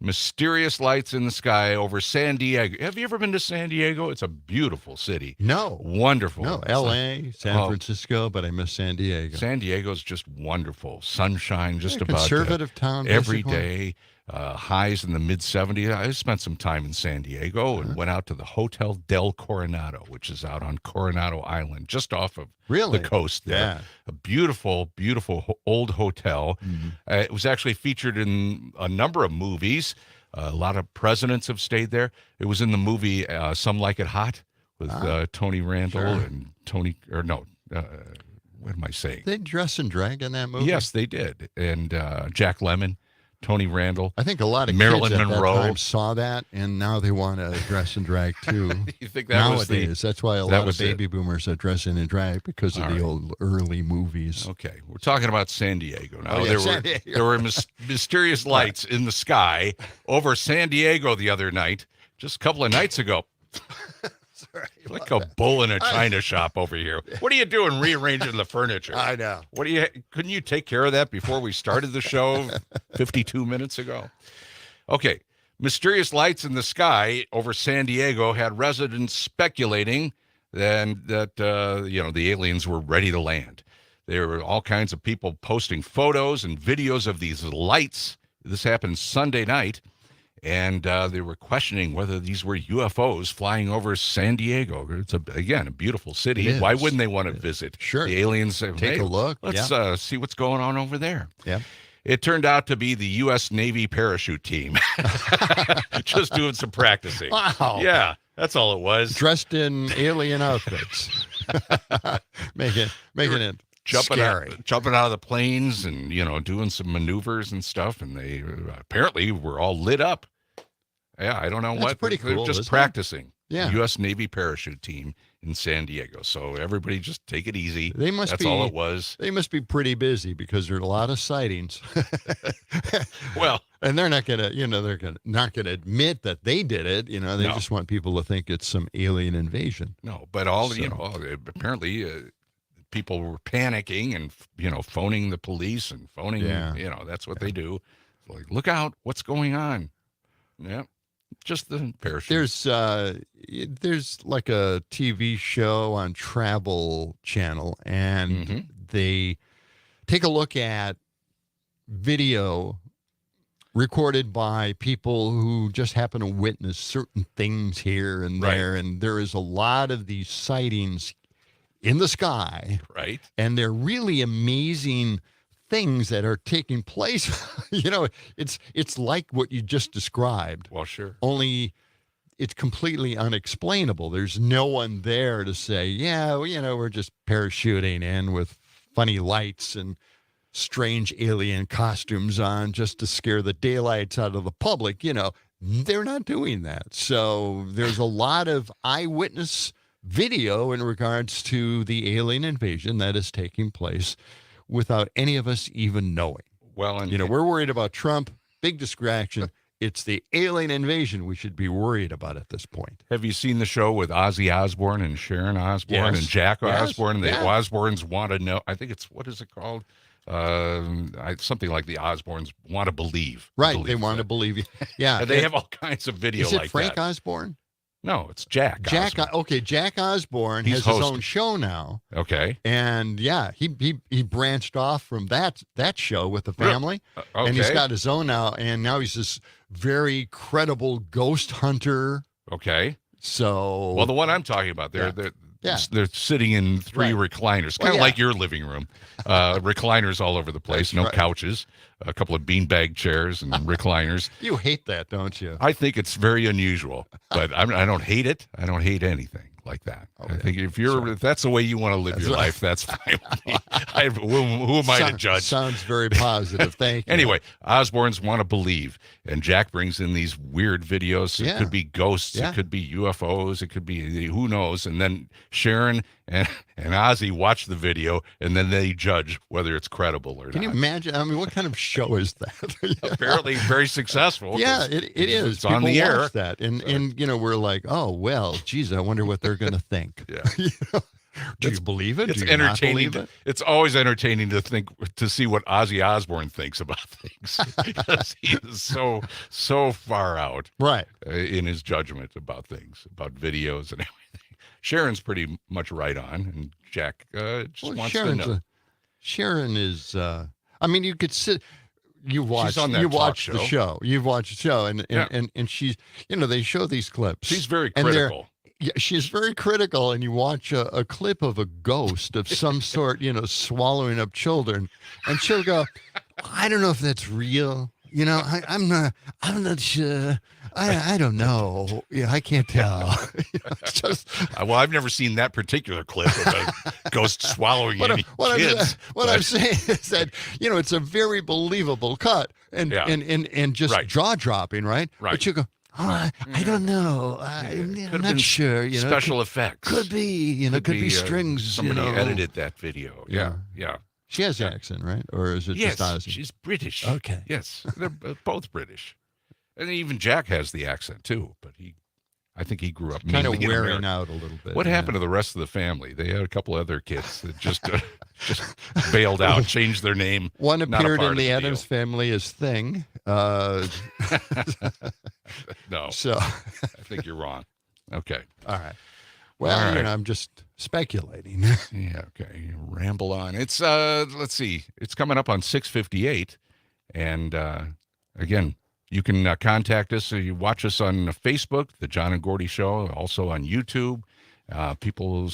Mysterious lights in the sky over San Diego. Have you ever been to San Diego? It's a beautiful city. No. Wonderful. No, L.A., San Francisco, but I miss San Diego. San Diego's just wonderful. Sunshine just about conservative town every basically. day. Highs in the mid-70s. I spent some time in San Diego and went out to the Hotel Del Coronado, which is out on Coronado Island, just off of Really? the coast there. Yeah. A beautiful, beautiful old hotel. It was actually featured in a number of movies. A lot of presidents have stayed there. It was in the movie Some Like It Hot with Tony Randall and what am I saying? They dress and drag in that movie? Yes, they did. And Jack Lemmon, Tony Randall. I think a lot of Marilyn kids at Monroe. that time saw that, and now they want to dress and drag too. You think that was Nowadays, that's why a that lot of was baby boomers are dressing and drag because of All the right. old early movies. Okay, we're talking about San Diego now. Oh, yeah, San Diego. There were mysterious lights in the sky over San Diego the other night, just a couple of nights ago. Sorry, Like a bull in a china shop over here. What are you doing rearranging the furniture? I know. Couldn't you take care of that before we started the show 52 minutes ago? Okay. Mysterious lights in the sky over San Diego had residents speculating that the aliens were ready to land. There were all kinds of people posting photos and videos of these lights. This happened Sunday night. And they were questioning whether these were UFOs flying over San Diego. It's, a beautiful city. It is. Why wouldn't they want to visit? Sure. The aliens say, Take a look. Let's see what's going on over there. Yeah. It turned out to be the U.S. Navy parachute team. Just doing some practicing. Wow. Yeah, that's all it was. Dressed in alien outfits. making it scary. Jumping out of the planes and, doing some maneuvers and stuff. And they apparently were all lit up. Yeah, I don't know That's what. pretty They're cool, just isn't it? practicing. Yeah. U.S. Navy parachute team in San Diego. So everybody just take it easy. That's all it was. They must be pretty busy because there are a lot of sightings. Well, and they're not gonna, not gonna admit that they did it. They No. just want people to think it's some alien invasion. no, but apparently people were panicking and, phoning the police and phoning, Yeah. that's what they do. Like, look out, what's going on? Yeah. Just the parachute. There's like a TV show on Travel Channel, and they take a look at video recorded by people who just happen to witness certain things here and there. And there is a lot of these sightings in the sky. Right. And they're really amazing things that are taking place. It's like what you just described. Well, sure. Only it's completely unexplainable. There's no one there to say, yeah, well, we're just parachuting in with funny lights and strange alien costumes on just to scare the daylights out of the public. They're not doing that. So there's a lot of eyewitness video in regards to the alien invasion that is taking place without any of us even knowing. Well, and we're worried about Trump, big distraction. It's the alien invasion we should be worried about at this point. Have you seen the show with Ozzy Osbourne and Sharon Osbourne and Jack Osbourne? The Osbournes want to know. I think it's, what is it called? Something like the Osbournes want to believe. Right. They want to believe you. Yeah. And they have all kinds of video like that. Is it Frank Osbourne? No, it's Jack Osbourne. Okay, Jack Osbourne has his own show now. Okay. And he branched off from that show with the family. Okay. And he's got his own now, and now he's this very credible ghost hunter. Okay. So well, the one I'm talking about, they're sitting in three recliners, kind of like your living room. Recliners all over the place, no couches, a couple of beanbag chairs and recliners. You hate that, don't you? I think it's very unusual, but I don't hate it. I don't hate anything like that. I think if that's the way you want to live your life, that's fine with me. Who am I to judge? Sounds very positive. Thank you. Anyway, Osbournes want to believe, and Jack brings in these weird videos. It could be ghosts, it could be UFOs, it could be who knows. And then Sharon and Ozzy watch the video, and then they judge whether it's credible or not. Can you imagine? I mean, what kind of show is that? Apparently very successful. Yeah, it is. It's on the air. That. And we're like, oh, well, geez, I wonder what they're going to think. Yeah. Do you believe it? It's Do you entertaining. not believe it? It's always entertaining to see what Ozzy Osbourne thinks about things, because he is so far out, right, in his judgment about things, about videos and everything. Sharon's pretty much right on, and Jack wants to know. Sharon is. I mean, you could sit. You've watched the show. You've watched the show, and she's. They show these clips. She's very critical. Yeah, she's very critical, and you watch a clip of a ghost of some sort, swallowing up children, and she'll go, "I don't know if that's real. I'm not sure. I don't know. Yeah, I can't tell." It's just, well, I've never seen that particular clip of a ghost swallowing any kids. I'm saying is that it's a very believable cut and just jaw dropping, right? Right. But you go, "Oh, I don't know. I'm not sure. Special effects could be. Could be strings. Somebody edited that video. Yeah. She has the accent, right? Or is it just Ozzy? She's British. Okay. Yes, they're both British, and even Jack has the accent too. But I think he grew up kind of mainly wearing in out a little bit. What happened to the rest of the family? They had a couple other kids that just bailed out, changed their name. One appeared in the Addams Family as Thing. No. So I think you're wrong. Okay. All right. Well, all right. I'm just speculating. Yeah. Okay. Ramble on. It's let's see. It's coming up on 6:58, and again, you can contact us. You watch us on Facebook, The John and Gordy Show, also on YouTube. People,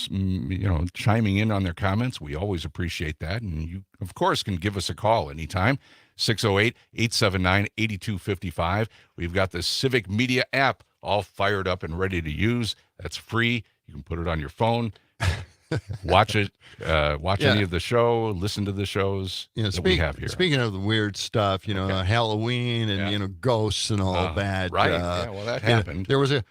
chiming in on their comments. We always appreciate that. And you, of course, can give us a call anytime, 608-879-8255. We've got the Civic Media app all fired up and ready to use. That's free. You can put it on your phone. Watch it. Watch any of the show. Listen to the shows that we have here. Speaking of the weird stuff, Halloween and ghosts and all that. Right. Well, that happened. There was a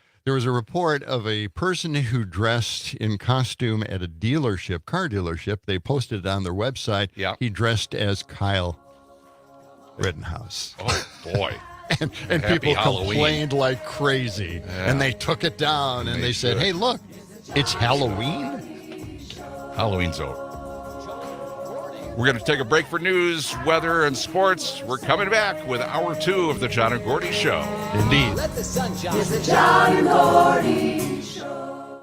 report of a person who dressed in costume at a car dealership. They posted it on their website. Yeah. He dressed as Kyle Rittenhouse. Oh boy. and people complained like crazy. Yeah. And they took it down and they said, "Hey, look, it's Halloween." Halloween's over. We're going to take a break for news, weather, and sports. We're coming back with hour 2 of the John and Gordy Show. Indeed. Let the sun shine. It's the John and Gordy Show.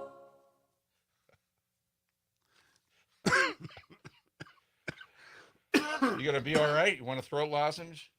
You going to be all right? You want a throat lozenge?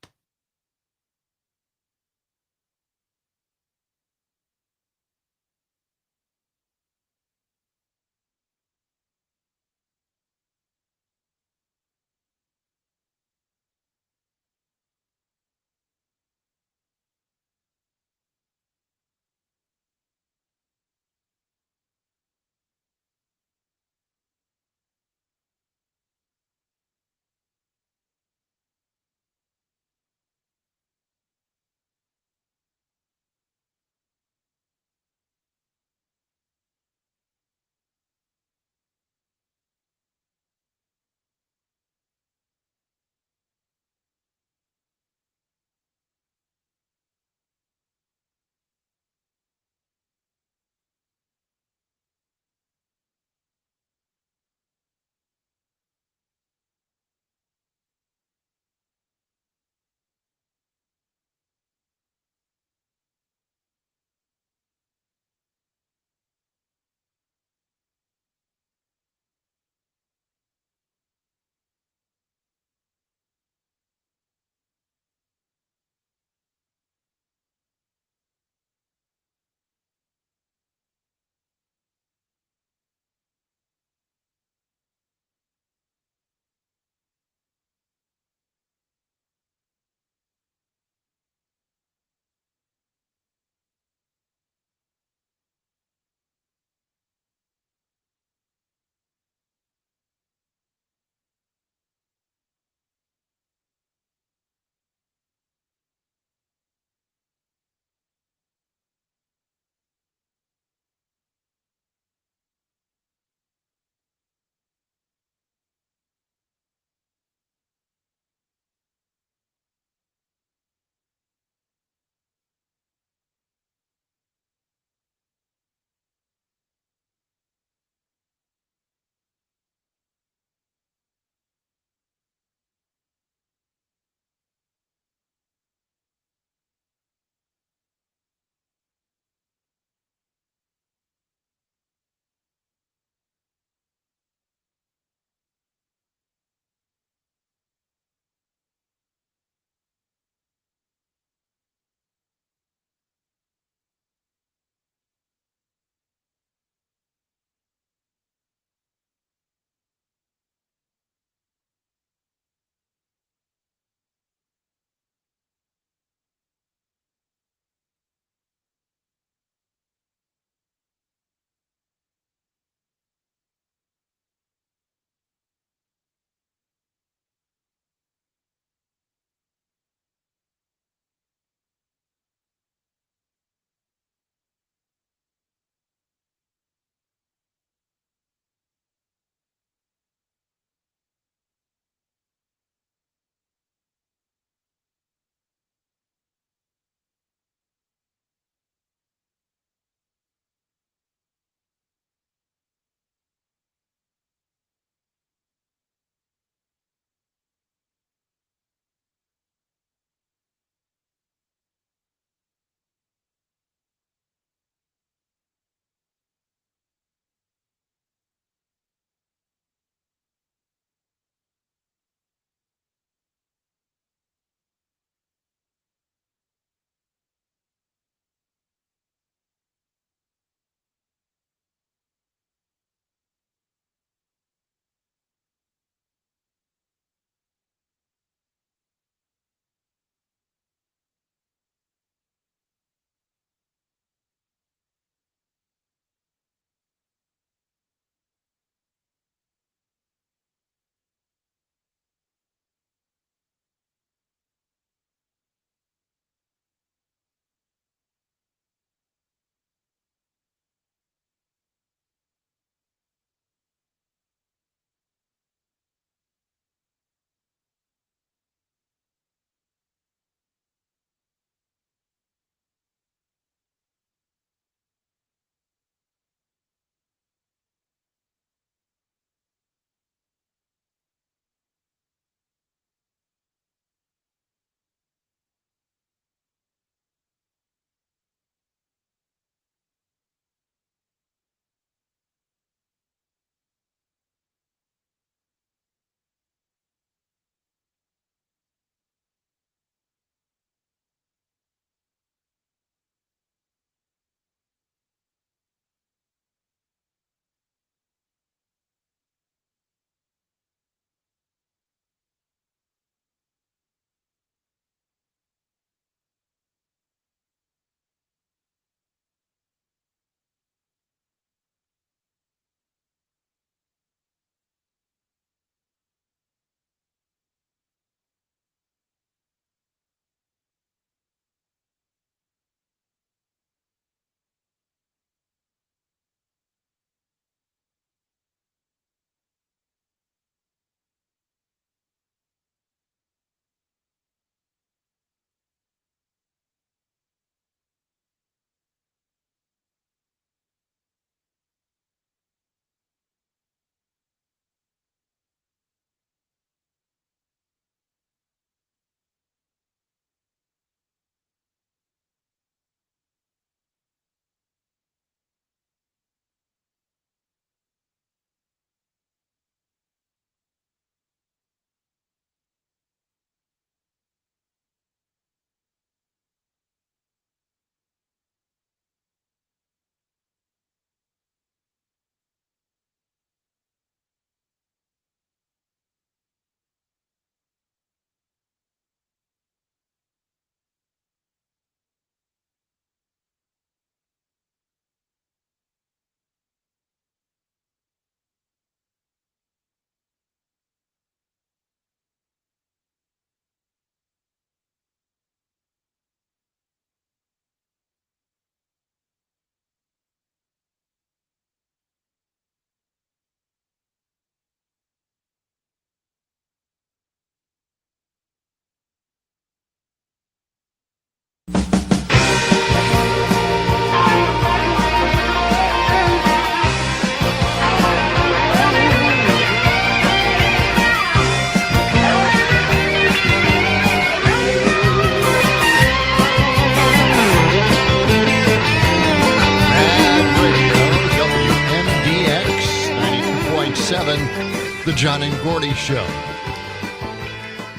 The John and Gordy Show.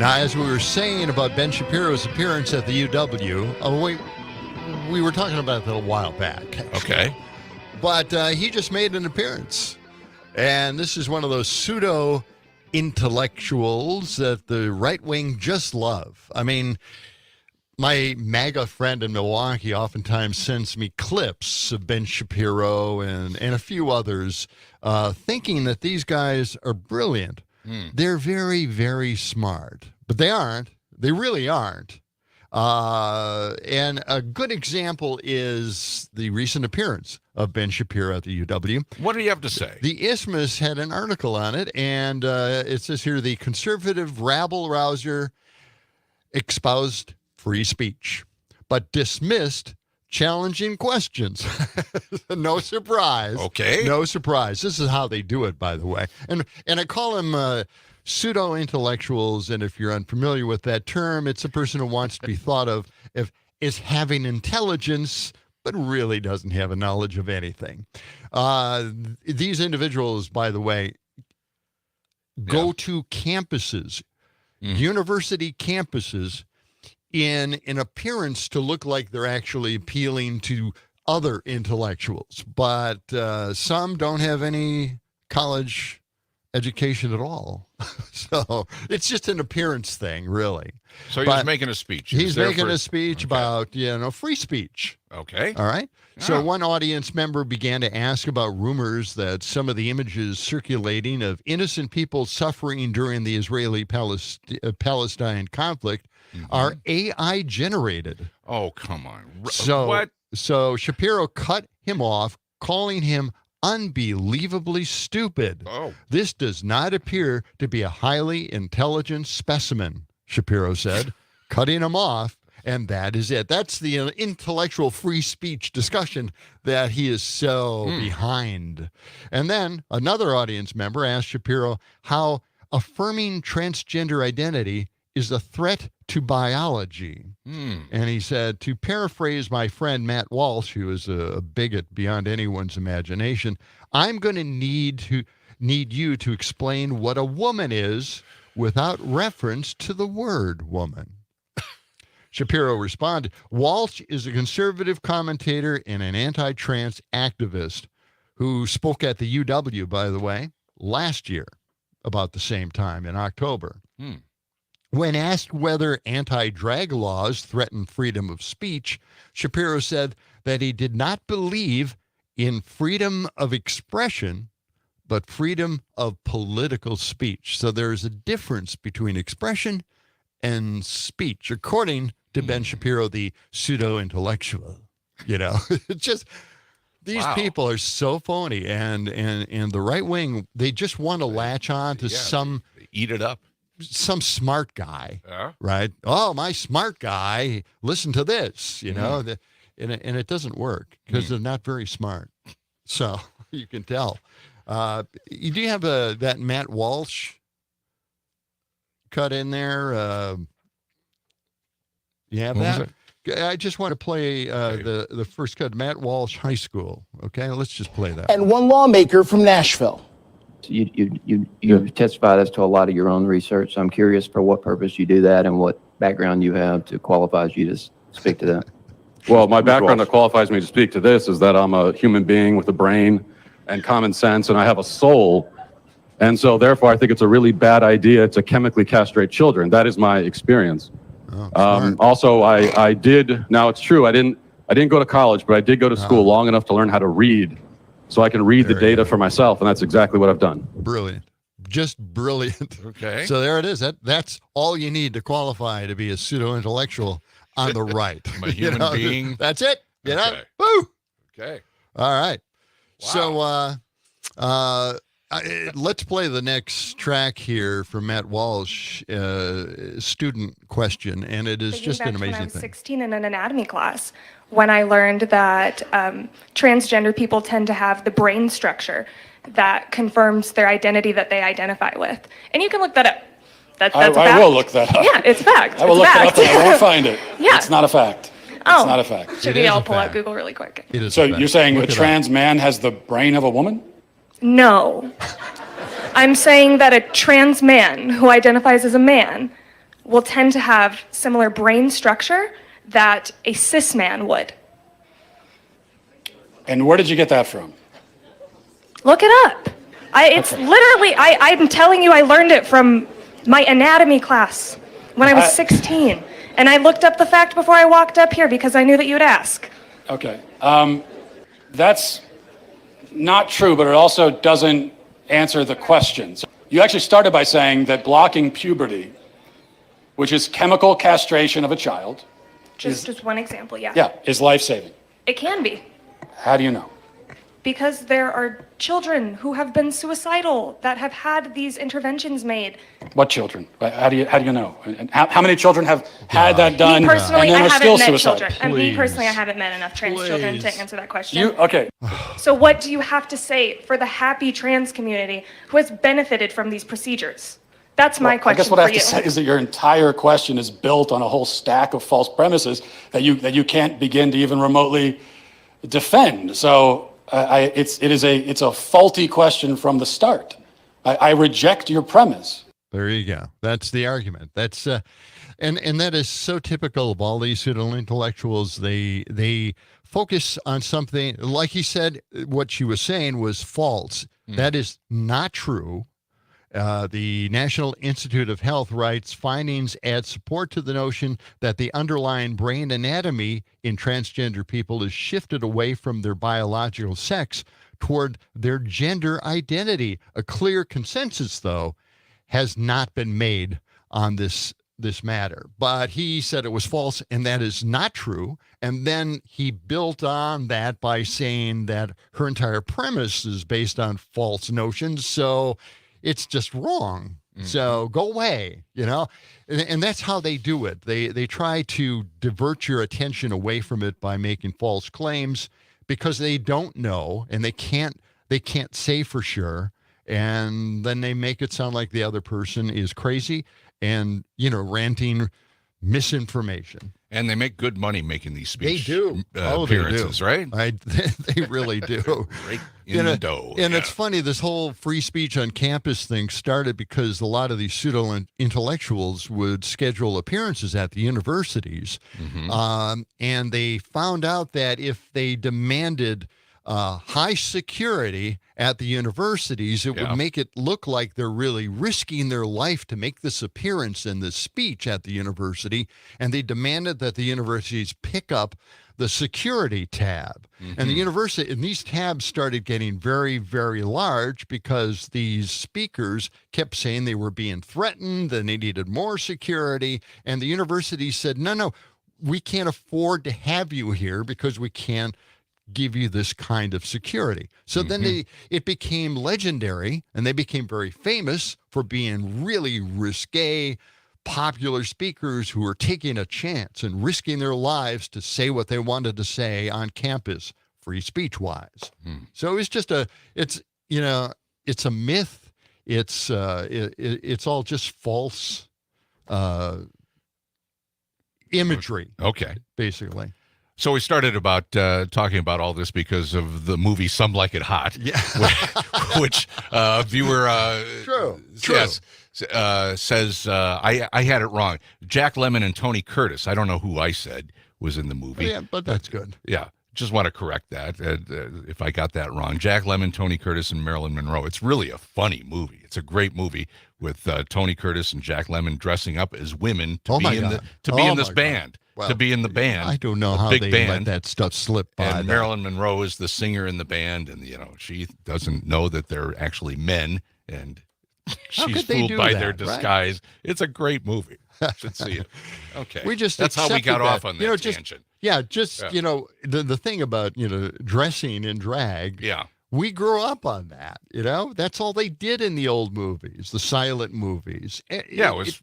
Now, as we were saying about Ben Shapiro's appearance at the UW, we were talking about that a while back. Okay. But he just made an appearance. And this is one of those pseudo-intellectuals that the right wing just love. I mean, my MAGA friend in Milwaukee oftentimes sends me clips of Ben Shapiro and a few others thinking that these guys are brilliant. They're very, very smart. But they aren't. They really aren't. And a good example is the recent appearance of Ben Shapiro at the UW. What do you have to say? The Isthmus had an article on it, and it says here, the conservative rabble-rouser espoused free speech, but dismissed challenging questions. No surprise. Okay. No surprise. This is how they do it, by the way. And I call them pseudo-intellectuals, and if you're unfamiliar with that term, it's a person who wants to be thought of as having intelligence, but really doesn't have a knowledge of anything. These individuals, by the way, go to campuses, university campuses, in an appearance to look like they're actually appealing to other intellectuals, but some don't have any college education at all. So it's just an appearance thing, really. So he's making a speech. He's making a speech about, free speech. Okay. All right. So one audience member began to ask about rumors that some of the images circulating of innocent people suffering during the Israeli-Palestine conflict are AI generated. Oh, come on. What? So Shapiro cut him off, calling him unbelievably stupid. Oh. This does not appear to be a highly intelligent specimen, Shapiro said, cutting him off. And that is it. That's the intellectual free speech discussion that he is so behind. And then another audience member asked Shapiro how affirming transgender identity is a threat to biology. And he said, to paraphrase my friend Matt Walsh, who is a bigot beyond anyone's imagination, I'm going to need you to explain what a woman is without reference to the word woman. Shapiro responded, Walsh is a conservative commentator and an anti-trans activist who spoke at the UW, by the way, last year about the same time in October. When asked whether anti-drag laws threaten freedom of speech, Shapiro said that he did not believe in freedom of expression, but freedom of political speech. So there's a difference between expression and speech, according to Ben Shapiro, the pseudo-intellectual. It's just these people are so phony, and the right wing, they just want to latch on to eat it up. Some smart guy, right? Oh, my smart guy, listen to this, and it doesn't work because they're not very smart. So you can tell. Do you have that Matt Walsh cut in there? You have that? I just want to play the first cut, Matt Walsh High School. Okay, let's just play that. And one lawmaker from Nashville. You have testified as to a lot of your own research. So I'm curious for what purpose you do that and what background you have to qualify you to speak to that. Well, my background that qualifies me to speak to this is that I'm a human being with a brain and common sense, and I have a soul. And so therefore, I think it's a really bad idea to chemically castrate children. That is my experience. Also, I did, now it's true, I didn't go to college, but I did go to school long enough to learn how to read. So I can read the data for myself, and that's exactly what I've done. Brilliant. Just brilliant. Okay. So there it is. That's all you need to qualify to be a pseudo-intellectual on the right. I'm a human being. That's it. Okay. Woo! Okay. All right. Wow. So let's play the next track here from Matt Walsh, student question, and it is just an amazing when I was thing. 16 in an anatomy class, when I learned that transgender people tend to have the brain structure that confirms their identity that they identify with. And you can look that up. That's a fact. I will look that up. Yeah, it's a fact. I will look that up and I won't find it. Yeah. It's not a fact. It's not a fact. Should we all pull out Google really quick? It is So a fact. you're saying Look a trans man has the brain of a woman? No. I'm saying that a trans man who identifies as a man will tend to have similar brain structure that a cis man would. And where did you get that from? Look it up. I'm telling you, I learned it from my anatomy class when I was 16. And I looked up the fact before I walked up here because I knew that you would ask. Okay. That's not true, but it also doesn't answer the question. So you actually started by saying that blocking puberty, which is chemical castration of a child, Just one example, yeah. yeah, is life-saving. It can be. How do you know? Because there are children who have been suicidal that have had these interventions made. What children? How do you know? And how many children have had that done Me personally, and then I are haven't still met suicidal? children. And me personally, I haven't met enough trans children to answer that question. Okay. So what do you have to say for the happy trans community who has benefited from these procedures? That's my question I guess what I have for to you. say is that your entire question is built on a whole stack of false premises that you can't begin to even remotely defend. So it's a faulty question from the start. I reject your premise. There you go. That's the argument. That's and that is so typical of all these pseudo-intellectuals. They focus on something, like he said, what she was saying was false. That is not true. The National Institute of Health writes findings add support to the notion that the underlying brain anatomy in transgender people is shifted away from their biological sex toward their gender identity. A clear consensus, though, has not been made on this matter. But he said it was false, and that is not true. And then he built on that by saying that her entire premise is based on false notions. So it's just wrong. So go away, and that's how they do it. They try to divert your attention away from it by making false claims because they don't know and they can't say for sure. And then they make it sound like the other person is crazy and, ranting misinformation. And they make good money making these speech They do. appearances, right? They really do. Right in the dough. And it's funny, this whole free speech on campus thing started because a lot of these pseudo-intellectuals would schedule appearances at the universities. And they found out that if they demanded high security at the universities, it would make it look like they're really risking their life to make this appearance and this speech at the university. And they demanded that the universities pick up the security tab. And the university, and these tabs started getting very, very large because these speakers kept saying they were being threatened and they needed more security. And the university said, no, we can't afford to have you here because we can't give you this kind of security. So then it became legendary, and they became very famous for being really risque, popular speakers who were taking a chance and risking their lives to say what they wanted to say on campus, free speech wise. So it's just it's a myth. It's all just false imagery. Okay. Basically. So we started about talking about all this because of the movie Some Like It Hot, which viewer True. Yes, says I had it wrong. Jack Lemmon and Tony Curtis, I don't know who I said was in the movie. Yeah, but that's good. Yeah, just want to correct that if I got that wrong. Jack Lemmon, Tony Curtis, and Marilyn Monroe. It's really a funny movie. It's a great movie with Tony Curtis and Jack Lemmon dressing up as women to be in this band. Well, to be in the band. I don't know how they let that stuff slip by. And Marilyn Monroe is the singer in the band, and she doesn't know that they're actually men, and she's fooled by their disguise. Right? It's a great movie. You should see it. Okay, that's how we got off on that tangent. The thing about dressing in drag. Yeah. We grew up on that. That's all they did in the old movies, the silent movies. It was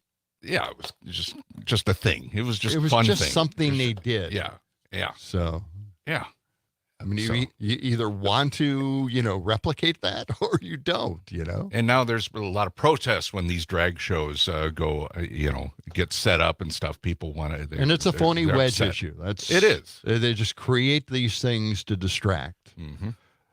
just a thing. It was just fun thing. Something they did. Yeah. So yeah. I mean, you either want to, replicate that or you don't, And now there's a lot of protests when these drag shows get set up and stuff. People want to. And it's a phony wedge issue. It is. They just create these things to distract.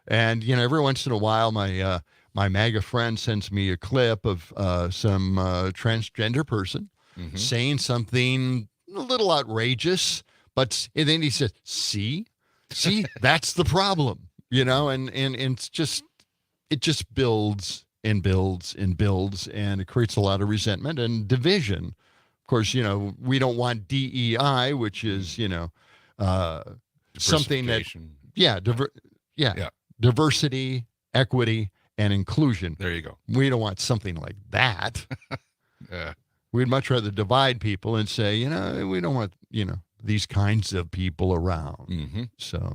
And, every once in a while, my my MAGA friend sends me a clip of some transgender person saying something a little outrageous, and then he says, see, that's the problem, and it's just, it just builds and builds and builds, and it creates a lot of resentment and division. Of course, we don't want DEI, which is, something that, diversity, equity, and inclusion. There you go. We don't want something like that. We'd much rather divide people and say, we don't want, these kinds of people around. So,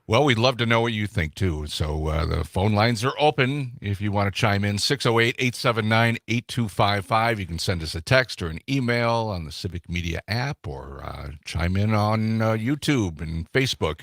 well, we'd love to know what you think, too. So the phone lines are open if you want to chime in. 608-879-8255. You can send us a text or an email on the Civic Media app, or chime in on YouTube and Facebook.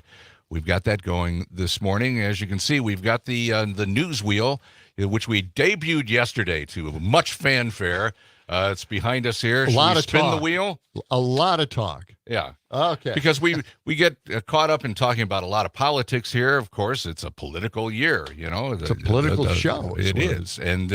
We've got that going this morning. As you can see, we've got the news wheel, which we debuted yesterday to much fanfare. It's behind us here. A lot of spin talk. The wheel? A lot of talk. Yeah. Okay. Because we get caught up in talking about a lot of politics here. Of course, it's a political year, It's a political show. It is. And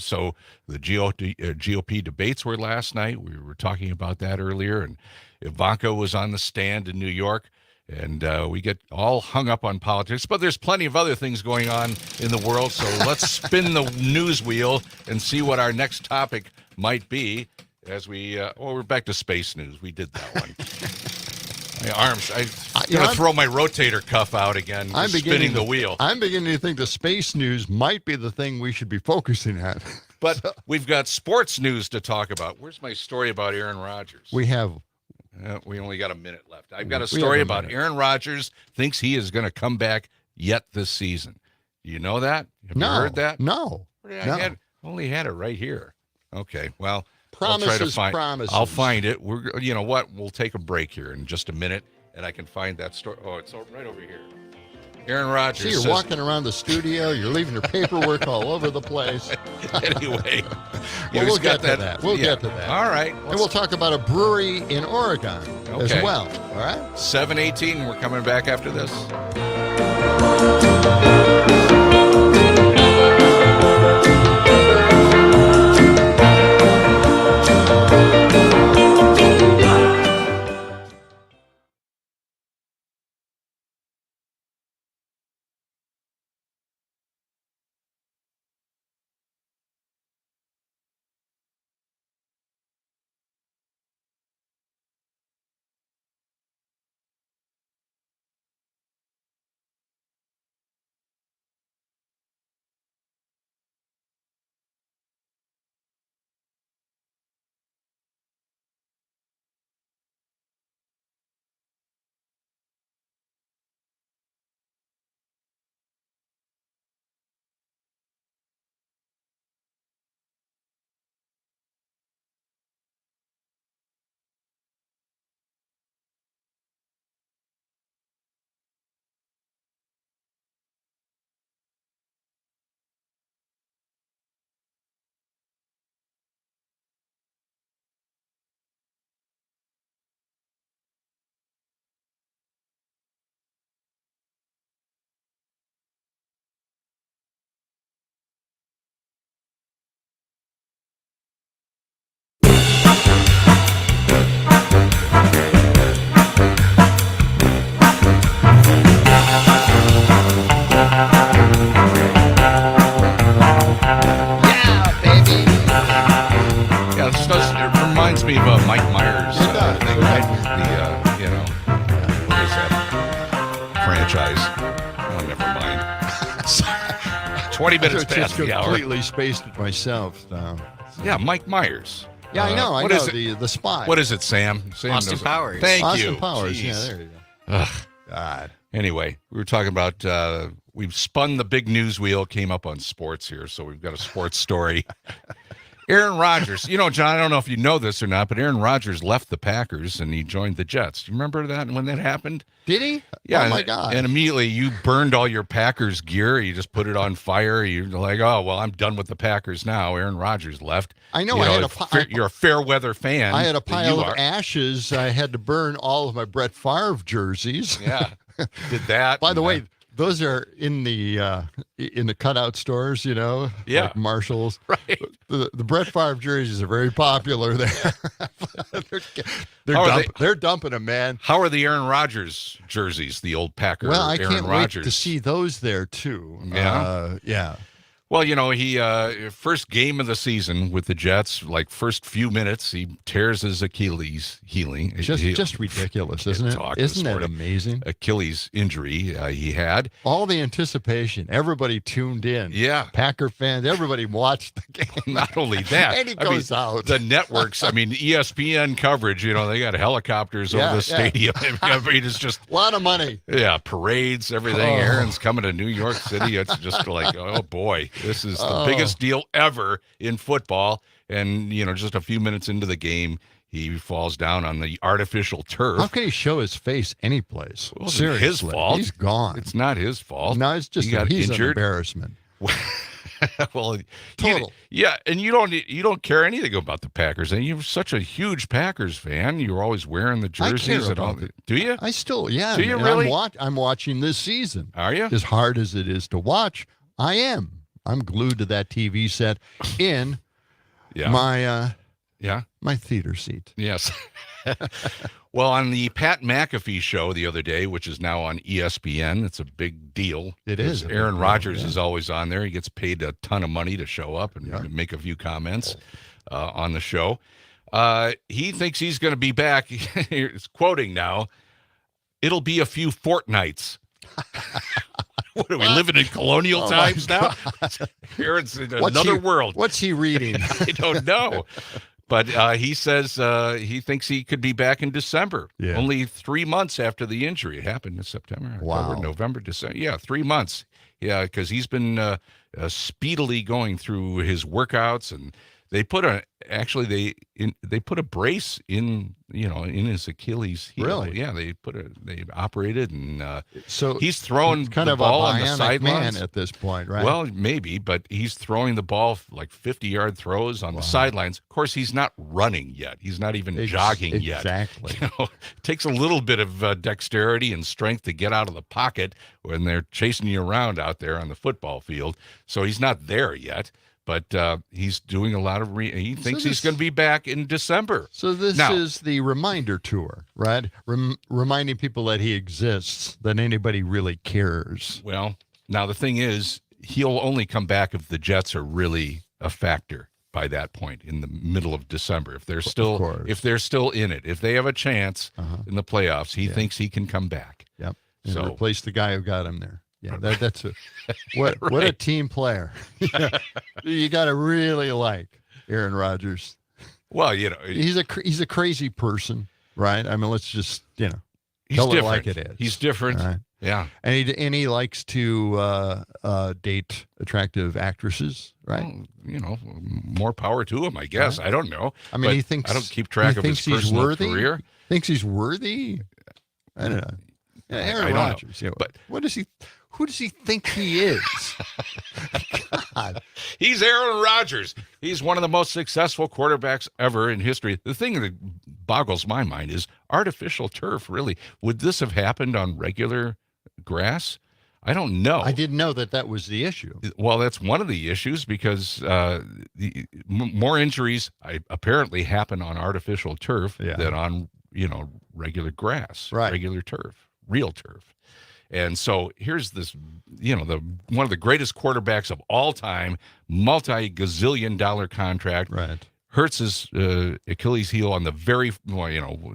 so the GOP debates were last night. We were talking about that earlier. And Ivanka was on the stand in New York. And we get all hung up on politics. But there's plenty of other things going on in the world. So let's spin the news wheel and see what our next topic might be. As we're back to space news. We did that one. My arms, I'm going to throw my rotator cuff out again, spinning the wheel. I'm beginning to think the space news might be the thing we should be focusing on. But we've got sports news to talk about. Where's my story about Aaron Rodgers? We have. We only got a minute left. I've got a story about Aaron Rodgers thinks he is going to come back yet this season. You know that? Have you heard that? No. I only had it right here. Okay, well, promises. I'll find it. You know what? We'll take a break here in just a minute, and I can find that story. Oh, it's right over here. Aaron Rodgers. See, you're walking around the studio. You're leaving your paperwork all over the place. Anyway, we'll get to that. We'll get to that. All right. And we'll talk about a brewery in Oregon as well. All right. 7:18. We're coming back after this. Me of Mike Myers thing, right? What is that franchise? Oh, never mind. 20 minutes past the hour. Completely spaced it myself. So. Yeah, Mike Myers. Yeah, I know. The spy. What is it, Sam? Austin Powers. Thank you. Austin Powers. Jeez. Yeah, there you go. Ugh. God. Anyway, we were talking about we've spun the big news wheel, came up on sports here, so we've got a sports story. Aaron Rodgers, John, I don't know if you know this or not, but Aaron Rodgers left the Packers and he joined the Jets. Do you remember that when that happened? Did he? Yeah. Oh, my God. And immediately you burned all your Packers gear. You just put it on fire. You're like, oh, well, I'm done with the Packers now. Aaron Rodgers left. I know. You're a fair weather fan. I had a pile of ashes. I had to burn all of my Brett Favre jerseys. Yeah. Did that. By the way, those are in the cutout stores, like Marshalls. Right. The Brett Favre jerseys are very popular there. They're dumping them, man. How are the Aaron Rodgers jerseys, the old Packer Well, I Aaron can't Rodgers? wait to see those there too. Yeah? Yeah. Well, he first game of the season with the Jets, like first few minutes, he tears his Achilles healing. Just ridiculous, isn't it? Isn't it amazing? Achilles injury he had. All the anticipation. Everybody tuned in. Yeah. Packer fans, everybody watched the game. Not only that. And he goes out. The networks, ESPN coverage, they got helicopters over the stadium. I mean, it's just a lot of money. Yeah, parades, everything. Aaron's coming to New York City. It's just like, oh, boy. This is the biggest deal ever in football. And, just a few minutes into the game, he falls down on the artificial turf. How can he show his face any place? Well, Seriously. His fault. He's gone. It's not his fault. No, it's just he's an embarrassment. Well, total. And you don't care anything about the Packers, and you're such a huge Packers fan. You're always wearing the jerseys and all. Do you? I still, yeah. Do you really? I'm watching this season. Are you? As hard as it is to watch, I am. I'm glued to that TV set in my my theater seat. Yes. Well, on the Pat McAfee show the other day, which is now on ESPN, it's a big deal. It is. Aaron Rodgers is always on there. He gets paid a ton of money to show up and make a few comments on the show. He thinks he's going to be back. He's quoting now, "It'll be a few fortnights." What are we living in colonial times now? Aaron's in another world. What's he reading? I don't know. But he says he thinks he could be back in December. Yeah. Only 3 months after the injury. It happened in September, October, November, December. Yeah, 3 months. Yeah, because he's been speedily going through his workouts, and they put they put a brace in in his Achilles heel. Really? Yeah, they operated, and so he's throwing kind the of ball a on the sidelines man at this point, right? Well, maybe, but he's throwing the ball like 50-yard throws on the sidelines. Of course, he's not running yet. He's not even jogging yet. Exactly. It takes a little bit of dexterity and strength to get out of the pocket when they're chasing you around out there on the football field. So he's not there yet. But he's doing a lot of he thinks he's going to be back in December. So this is the reminder tour, right? Reminding people that he exists, that anybody really cares. Well, now the thing is, he'll only come back if the Jets are really a factor by that point in the middle of December. If they're still in it, if they have a chance in the playoffs, he thinks he can come back. Yep. And so replace the guy who got him there. Yeah, that's what a team player. You got to really like Aaron Rodgers. Well, he's a crazy person, right? I mean, let's just he's tell different. it like it is. He's different. Right? Yeah, and he likes to date attractive actresses, right? Well, more power to him, I guess. Right. I don't know. I mean, I don't keep track of his personal career. Thinks he's worthy. I don't know. Yeah, Aaron Rodgers. Yeah, but what does he? Who does he think he is? God. He's Aaron Rodgers. He's one of the most successful quarterbacks ever in history. The thing that boggles my mind is artificial turf, really. Would this have happened on regular grass? I don't know. I didn't know that was the issue. Well, that's one of the issues because more injuries apparently happen on artificial turf than on, regular grass, regular turf, real turf. And so here's this, one of the greatest quarterbacks of all time, multi-gazillion-dollar contract. Right. Hurts his Achilles heel on the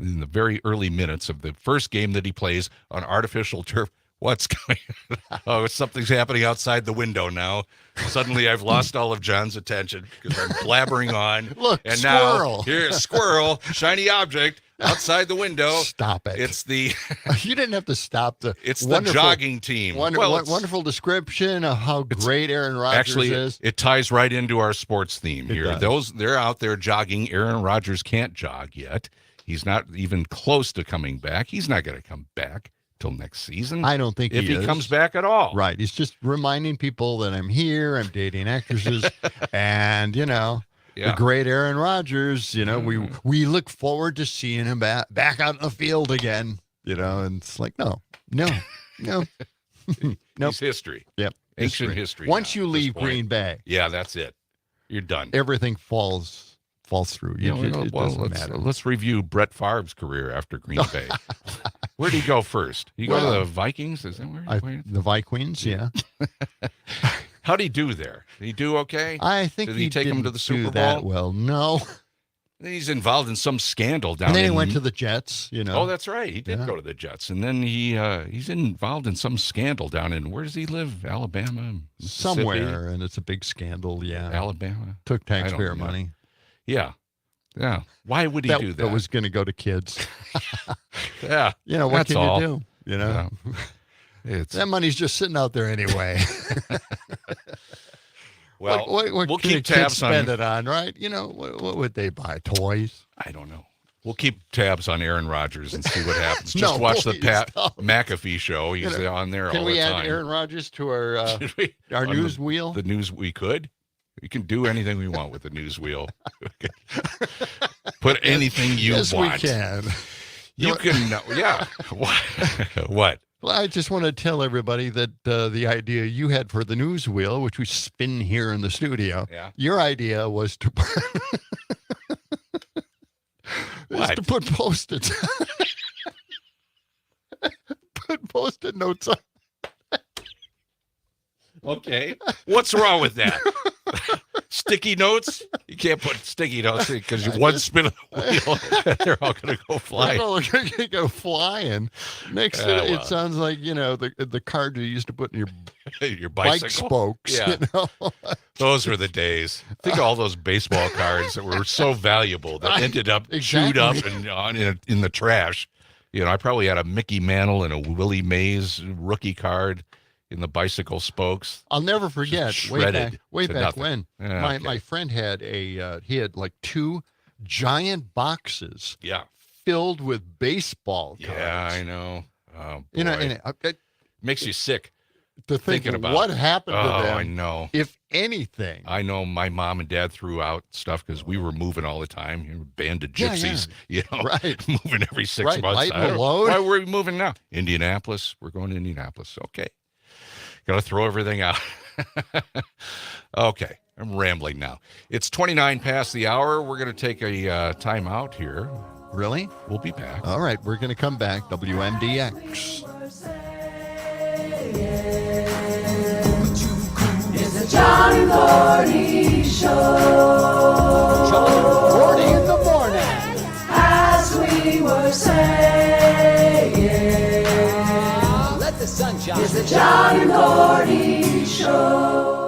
in the very early minutes of the first game that he plays on artificial turf. What's going on? Oh, something's happening outside the window now. Suddenly I've lost all of John's attention because I'm blabbering on. Look, and squirrel. Now, here's squirrel, shiny object outside the window. Stop it. It's the... You didn't have to stop the... It's the jogging team. Wonderful description of how great Aaron Rodgers is. It ties right into our sports theme here. They're out there jogging. Aaron Rodgers can't jog yet. He's not even close to coming back. He's not going to come back till next season. I don't think if he comes back at all. Right. He's just reminding people that I'm here, I'm dating actresses, and the great Aaron Rodgers, we look forward to seeing him back out in the field again, and it's like, no. Nope. He's history. Yep. Ancient history. Once now, you at this leave point. Green Bay, Yeah, that's it. You're done. everything falls through. It doesn't matter. Let's review Brett Favre's career after Green Bay. Where did he go first? He go to the Vikings? Is that where he played? The Vikings, yeah. How'd he do there? Did he do okay? I think Did he take him to the Super Bowl? that well. No. He's involved in some scandal down And then in... he went to the Jets, Oh, that's right. He did go to the Jets. And then he's involved in some scandal down in, where does he live? Alabama? Mississippi? Somewhere, and it's a big scandal, yeah. Alabama? Took I don't taxpayer know. money. Yeah. Yeah. Why would he do that? That was going to go to kids. Yeah. What that's can all. you do? Yeah. That money's just sitting out there anyway. Well, what we'll can keep kids tabs spend on it on, right? What would they buy? Toys? I don't know. We'll keep tabs on Aaron Rodgers and see what happens. Just No, watch the please, Pat stop. McAfee show. He's on there all the time. Can we add Aaron Rodgers to our On news wheel? The news, we could. We can do anything we want with the news wheel. Put anything you yes, want. we can. You can, yeah. What? Well, I just want to tell everybody that the idea you had for the news wheel, which we spin here in the studio, your idea was to put Post-its. Put Post-it notes on. Okay. What's wrong with that? Sticky notes? You can't put sticky notes because one spin of the wheel, they're all going to go flying. They're going to go flying. Next, it sounds like, the card you used to put in your bike bicycle spokes. Yeah. Those were the days. Think of all those baseball cards that were so valuable that ended up chewed up and in the trash. I probably had a Mickey Mantle and a Willie Mays rookie card in the bicycle spokes. I'll never forget way back when my friend had he had like 2 giant boxes filled with baseball cards. Yeah, I know. Oh, boy. And it makes you sick to thinking about what happened to them. I know. If anything. I know my mom and dad threw out stuff because we were moving all the time. Band of gypsies, right. moving every 6 months. Light and load. Why were we moving now? Indianapolis. We're going to Indianapolis. Okay. Got to throw everything out. Okay. I'm rambling now. It's 29 past the hour. We're going to take a time out here. Really? We'll be back. All right. We're going to come back. WMDX. It's the John and Gordy Show. John and Gordy in the morning. As we were saying, let the sun shine. It's the John and Gordy Show.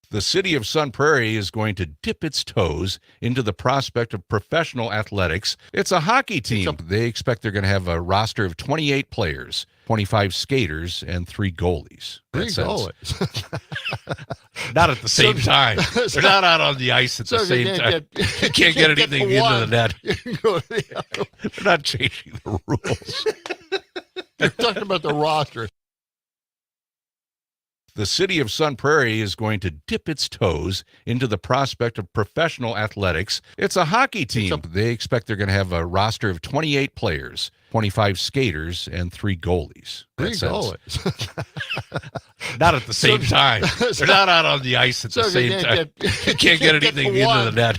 The city of Sun Prairie is going to dip its toes into the prospect of professional athletics. It's a hockey team. They expect they're going to have a roster of 28 players, 25 skaters, and 3 goalies. 3 goalies. Not at the same time. They're not out on the ice at the same time. You can't get anything into the net. They're not changing the rules. You're talking about the roster. The city of Sun Prairie is going to dip its toes into the prospect of professional athletics. It's a hockey team. They expect they're going to have a roster of 28 players, 25 skaters, and 3 goalies. Three goalies. Not at the same time. They're not out on the ice at the same time. You can't get anything into the net.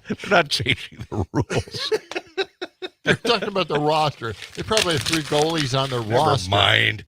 They're not changing the rules. They're talking about the roster. They probably have 3 goalies on their roster. Never mind.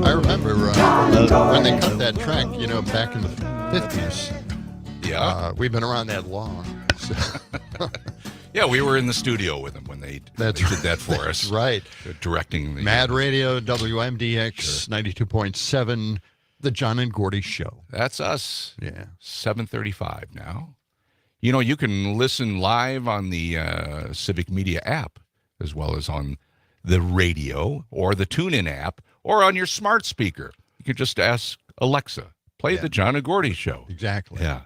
I remember when they cut that track, back in the 50s. Yeah. We've been around that long. So. Yeah, we were in the studio with them when they did that for us. Right. Directing the Mad Radio, WMDX, 92.7, The John and Gordy Show. That's us. Yeah. 7:35 now. You can listen live on the Civic Media app, as well as on the radio or the TuneIn app or on your smart speaker. You can just ask Alexa, play The John and Gordy Show. Exactly. Yeah.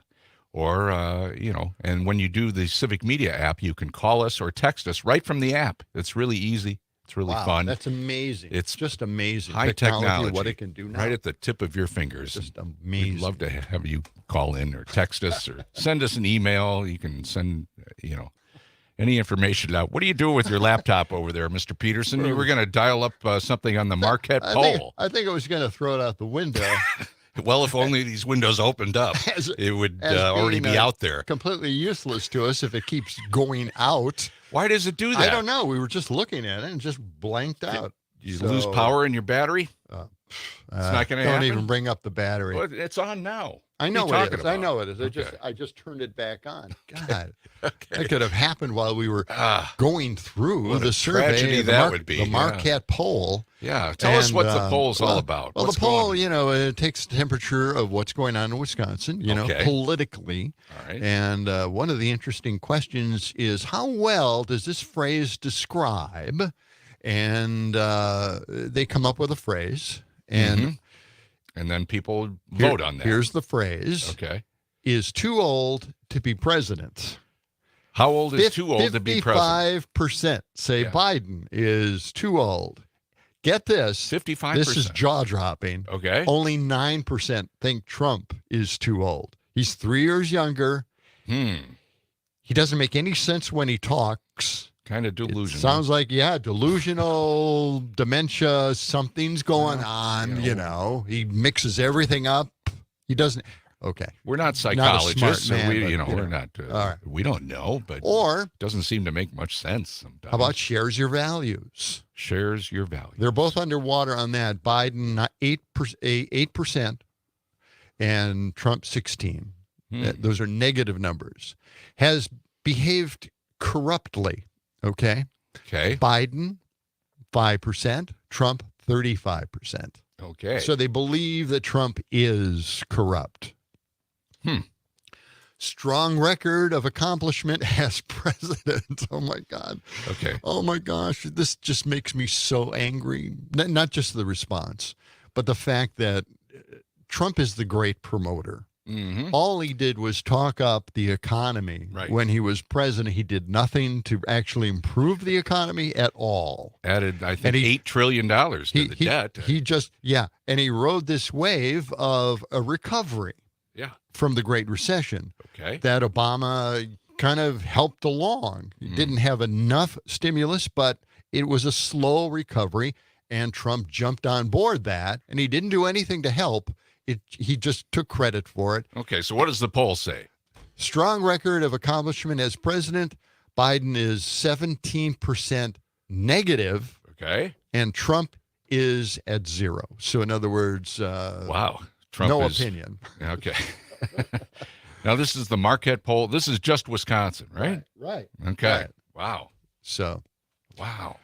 Or, and when you do the Civic Media app, you can call us or text us right from the app. It's really easy. It's really fun. That's amazing. It's just amazing. High technology. What it can do now. Right at the tip of your fingers. Just amazing. We'd love to have you call in or text us or send us an email. You can send, any information out. What are you doing with your laptop over there, Mr. Peterson? You were going to dial up something on the Marquette poll. I think I was going to throw it out the window. Well, if only these windows opened up, it would already be out there. Completely useless to us if it keeps going out. Why does it do that? I don't know. We were just looking at it and just blanked out. You lose power in your battery? It's not going to happen? Don't even bring up the battery. Well, it's on now. I know what it is. I know it is. I just turned it back on. God, that could have happened while we were going through the survey. The Marquette poll. Yeah, tell us what the poll's all about. Well, the poll, it takes the temperature of what's going on in Wisconsin, politically. All right. And one of the interesting questions is, how well does this phrase describe? And they come up with a phrase, and then people vote on that. Here's the phrase. Okay. Is too old to be president. How old is too old to be president? 55% say Biden is too old. Get this. 55%. This is jaw-dropping. Okay. Only 9% think Trump is too old. He's 3 years younger. He doesn't make any sense when he talks. Kind of delusional. It sounds like, delusional, dementia, something's going on, He mixes everything up. He doesn't. Okay. We're not psychologists, not a smart man, we're not, we don't know, but it doesn't seem to make much sense sometimes. How about shares your values? Shares your values. They're both underwater on that. Biden, 8%, and Trump, 16. Those are negative numbers. Has behaved corruptly. Okay. Biden, 5%. Trump, 35%. Okay. So they believe that Trump is corrupt. Strong record of accomplishment as president. Oh, my God. Okay. Oh, my gosh. This just makes me so angry. Not just the response, but the fact that Trump is the great promoter. All he did was talk up the economy. Right. When he was president. He did nothing to actually improve the economy at all. Added, I think, $8 trillion to the debt. And he rode this wave of a recovery from the Great Recession that Obama kind of helped along. He didn't have enough stimulus, but it was a slow recovery, and Trump jumped on board that, and he didn't do anything to help. He just took credit for it. Okay, so what does the poll say? Strong record of accomplishment as president. Biden is 17% negative. Okay. And Trump is at 0. So in other words, wow, Trump no opinion. Okay. Now this is the Marquette poll. This is just Wisconsin, right? Right. Okay. Right. Wow. So. Wow.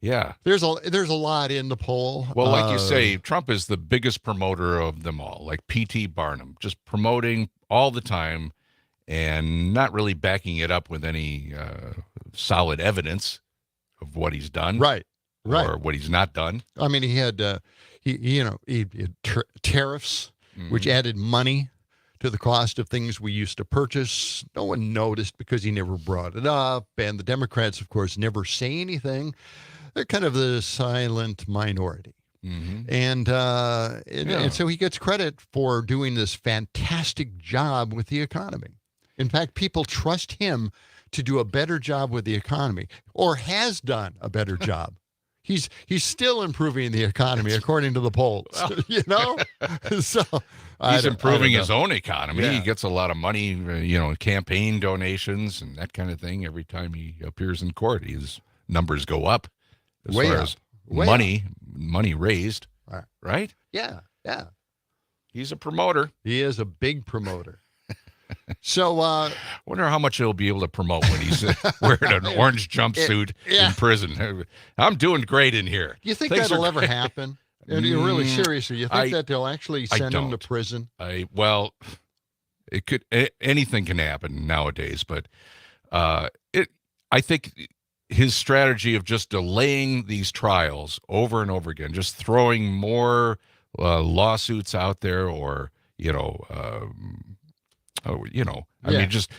Yeah. There's a lot in the poll. Well, like you say, Trump is the biggest promoter of them all, like P.T. Barnum, just promoting all the time and not really backing it up with any solid evidence of what he's done. Right. Or what he's not done. I mean, he had tariffs, which added money to the cost of things we used to purchase. No one noticed because he never brought it up. And the Democrats, of course, never say anything. They're kind of the silent minority. And so he gets credit for doing this fantastic job with the economy. In fact, people trust him to do a better job with the economy, or has done a better job. He's still improving the economy according to the polls, So he's improving his own economy. He gets a lot of money, campaign donations and that kind of thing every time he appears in court. His numbers go up as far as money raised, right? Yeah. He's a promoter. He is a big promoter. So, wonder how much he'll be able to promote when he's wearing an orange jumpsuit in prison. I'm doing great in here. You think that'll ever happen? Really seriously, you think that they'll actually send him to prison? Well, it could. Anything can happen nowadays, but I think his strategy of just delaying these trials over and over again, just throwing more lawsuits out there, or just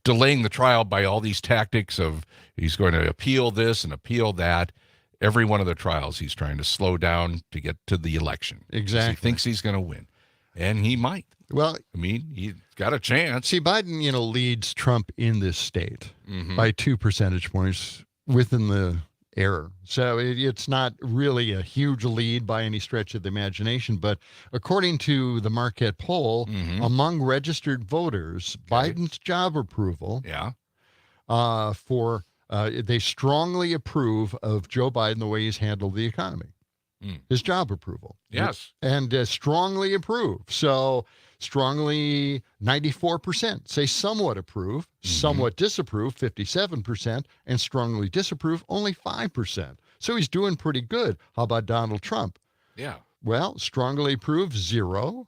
delaying the trial by all these tactics of he's going to appeal this and appeal that. Every one of the trials he's trying to slow down to get to the election. Exactly. He thinks he's going to win, and he might. Well, I mean, he's got a chance. See, Biden, leads Trump in this state by 2 percentage points within the error. So it's not really a huge lead by any stretch of the imagination. But according to the Marquette poll, among registered voters, Biden's job approval they strongly approve of Joe Biden, the way he's handled the economy, his job approval. Yes. And strongly approve. So strongly 94% say somewhat approve, somewhat disapprove 57%, and strongly disapprove only 5%. So he's doing pretty good. How about Donald Trump? Yeah. Well, strongly approve 0,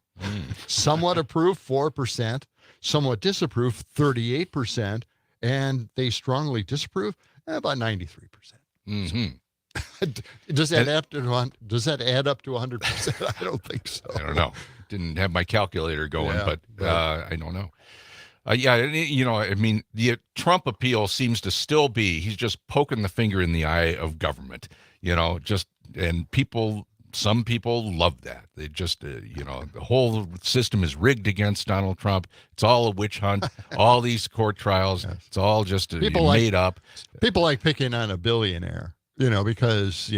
somewhat approve 4%, somewhat disapprove 38%, and they strongly disapprove about 93%. Does that add up to 100%? I don't think so. I don't know. Didn't have my calculator going, but I don't know. I mean, the Trump appeal seems to still be, he's just poking the finger in the eye of government, and some people love that. They just, the whole system is rigged against Donald Trump. It's all a witch hunt. All these court trials, it's all just made up. People like picking on a billionaire, because,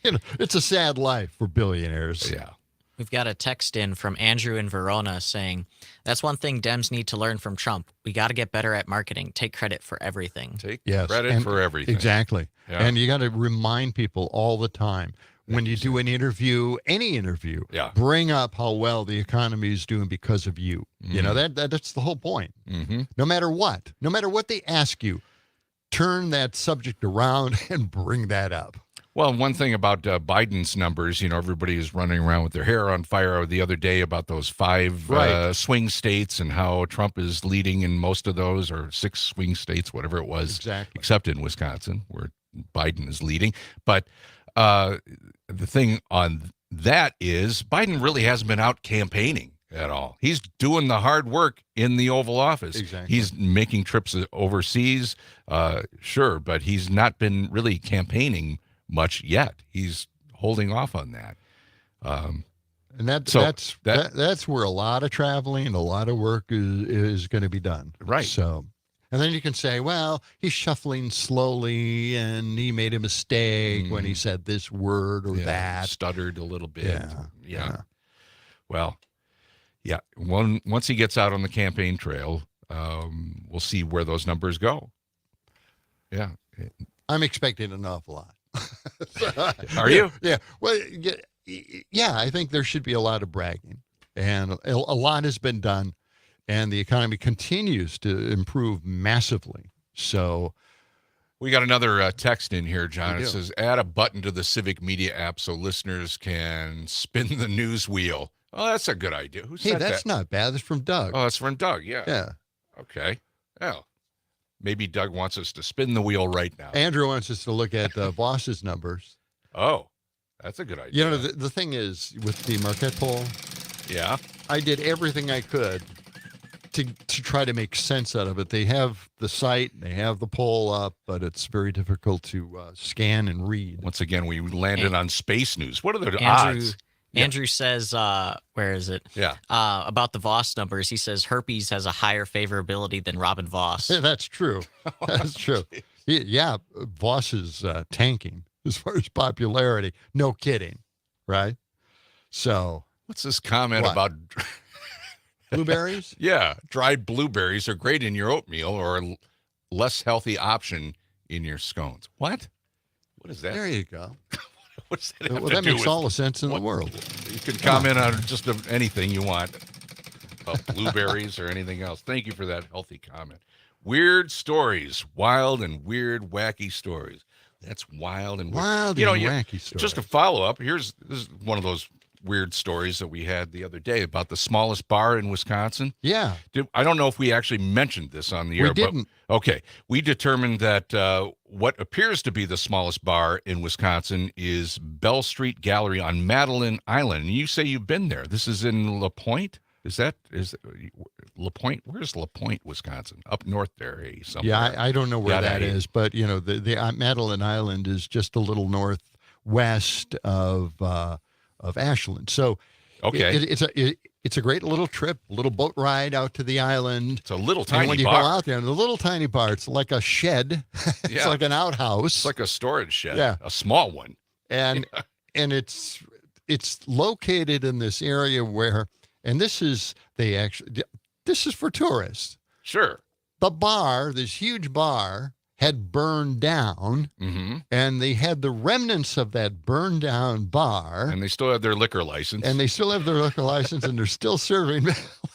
it's a sad life for billionaires. Yeah. We've got a text in from Andrew in Verona saying, that's one thing Dems need to learn from Trump. We got to get better at marketing. Take credit for everything. Take credit for everything. Exactly. Yeah. And you got to remind people all the time when you do an interview, any interview, bring up how well the economy is doing because of you. That's the whole point. No matter what they ask you, turn that subject around and bring that up. Well, one thing about Biden's numbers, everybody is running around with their hair on fire the other day about those 5 swing states and how Trump is leading in most of those, or 6 swing states, whatever it was, except in Wisconsin, where Biden is leading. But the thing on that is Biden really hasn't been out campaigning at all. He's doing the hard work in the Oval Office. Exactly. He's making trips overseas, sure, but he's not been really campaigning much yet. He's holding off on that. And that's where a lot of traveling and a lot of work is going to be done. Right. So, and then you can say, well, he's shuffling slowly and he made a mistake when he said this word or that. Stuttered a little bit. Yeah. Well, once he gets out on the campaign trail, we'll see where those numbers go. Yeah. I'm expecting an awful lot. Are you? Yeah. Well, yeah, I think there should be a lot of bragging, and a lot has been done, and the economy continues to improve massively. So we got another text in here, John. It says, add a button to the Civic Media app so listeners can spin the news wheel. Oh, that's a good idea. Who said that? Hey, that's not bad. That's from Doug. Oh, that's from Doug. Yeah. Yeah. Okay. Well, maybe Doug wants us to spin the wheel right now. Andrew wants us to look at Voss's numbers. Oh, that's a good idea. The thing is, with the Marquette poll, I did everything I could to try to make sense out of it. They have the site, they have the poll up, but it's very difficult to scan and read. Once again, we landed on space news. What are the odds? Andrew says, where is it? Yeah. About the Voss numbers, he says herpes has a higher favorability than Robin Voss. Yeah, that's true. That's true. Yeah, Voss is tanking as far as popularity. No kidding, right? So. What's this comment about blueberries? Yeah, dried blueberries are great in your oatmeal or a less healthy option in your scones. What? What is that? There you go. What's that well, that makes all the sense in the world. You can comment on just anything you want about blueberries or anything else. Thank you for that healthy comment. Weird stories, wild and weird, wacky stories. That's wild and weird. Wacky stories. Just a follow-up. This is one of those weird stories that we had the other day about the smallest bar in Wisconsin. Yeah. I don't know if we actually mentioned this on the air. We didn't. But, okay. We determined that what appears to be the smallest bar in Wisconsin is Bell Street Gallery on Madeline Island. And you say you've been there. This is in LaPointe? Is LaPointe? Where's LaPointe, Wisconsin? Up north there, somewhere. Yeah, I don't know where that is, but the Madeline Island is just a little northwest of Ashland. So, it's a great little trip, little boat ride out to the island. It's a little tiny bar. And when you go out there, the little tiny bar, it's like a shed. It's like an outhouse. It's like a storage shed. Yeah, a small one. And it's located in this area where. And this is, this is for tourists. Sure. The bar, this huge bar, had burned down, and they had the remnants of that burned down bar. And they still have their liquor license. And they're still serving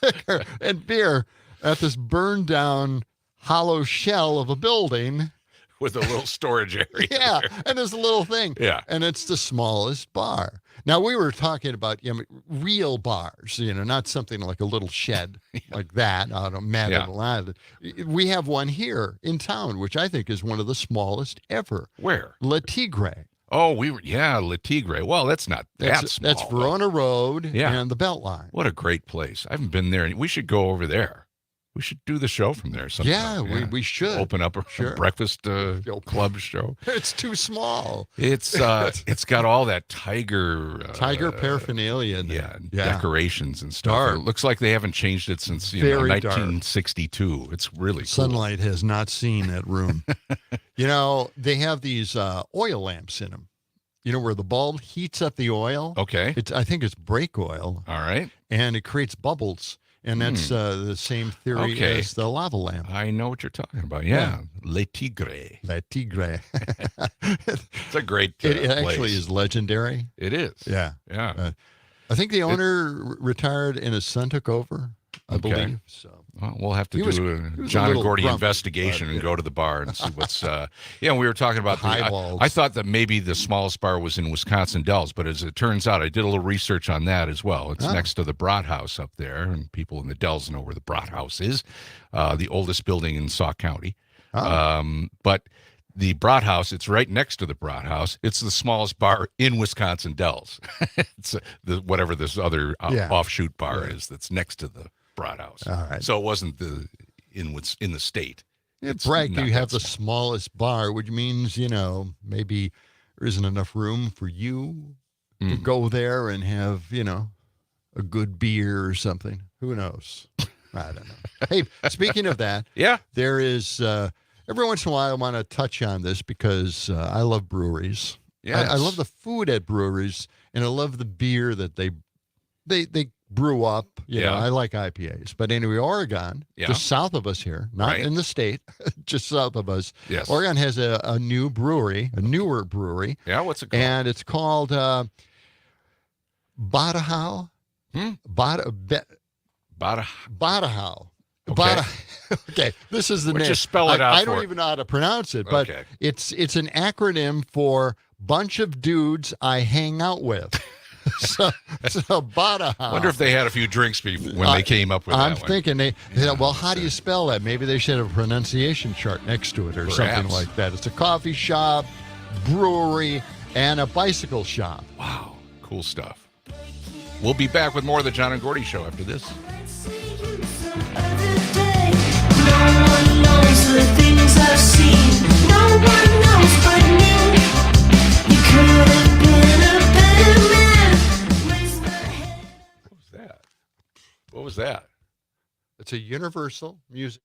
liquor and beer at this burned down hollow shell of a building. With a little storage area. Yeah, and there's a little thing. Yeah. And it's the smallest bar. Now, we were talking about real bars, not something like a little shed like that out of Madison Island. We have one here in town, which I think is one of the smallest ever. Where? Le Tigre. Oh, Le Tigre. Well, that's not that small. That's Verona Road and the Beltline. What a great place. I haven't been there. We should go over there. We should do the show from there sometime. Yeah, we should. Open up a breakfast club show. It's too small. It's got all that tiger paraphernalia and decorations and stuff. Dark. It looks like they haven't changed it since 1962. It's really cool. Sunlight has not seen that room. They have these oil lamps in them. Where the bulb heats up the oil. Okay. I think it's brake oil. All right. And it creates bubbles. And that's the same theory as the lava lamp. I know what you're talking about. Yeah. Le Tigre. Le Tigre. It's a great It actually is legendary. It is. Yeah. Yeah. I think the owner retired and his son took over, I believe. So. Well, we'll have to do a John and Gordy investigation and go to the bar and see what's. We were talking about highballs. I thought that maybe the smallest bar was in Wisconsin Dells, but as it turns out, I did a little research on that as well. It's next to the Brat House up there, and people in the Dells know where the Brat House is, the oldest building in Sauk County. But the Brat House, it's right next to the Brat House. It's the smallest bar in Wisconsin Dells. It's whatever this other offshoot bar is that's next to the Brat House. All right. So it wasn't in the state. It's Bragg, you have the smallest bar, which means, maybe there isn't enough room for you to go there and have, a good beer or something. Who knows? I don't know. Hey, speaking of that, there is, every once in a while I want to touch on this because I love breweries. Yes. I love the food at breweries, and I love the beer that they brew up. I like IPAs. But anyway, Oregon, just south of us here, not in the state, just south of us. Yes. Oregon has a newer brewery. Yeah, what's it called? And it's called Badajoz. Badajoz. Okay. Okay, this is the name. Just spell it out I don't even know how to pronounce it, but it's an acronym for bunch of dudes I hang out with. so Badajoz. I wonder if they had a few drinks when they came up with that I'm one. thinking they said, well, how do you spell that? Maybe they should have a pronunciation chart next to it or something like that. It's a coffee shop, brewery, and a bicycle shop. Wow, cool stuff. We'll be back with more of the John and Gordy Show after this. No one knows the things I've seen. No one knows but me. You could have been a better man. What was that? It's a Universal Music.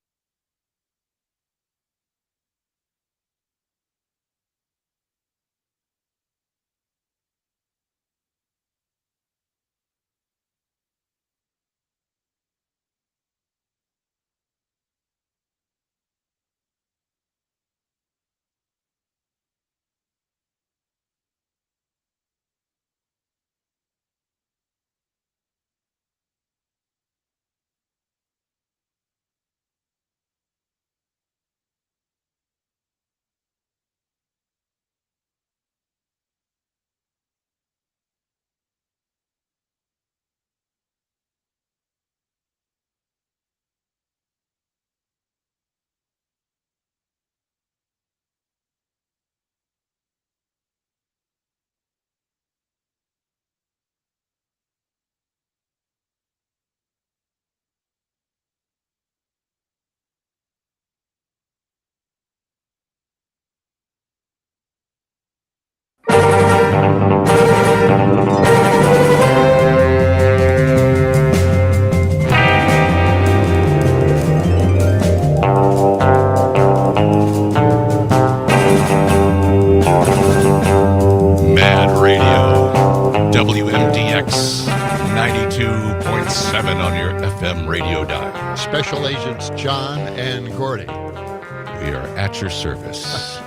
7 on your FM radio dial. Special Agents John and Gordy. We are at your service.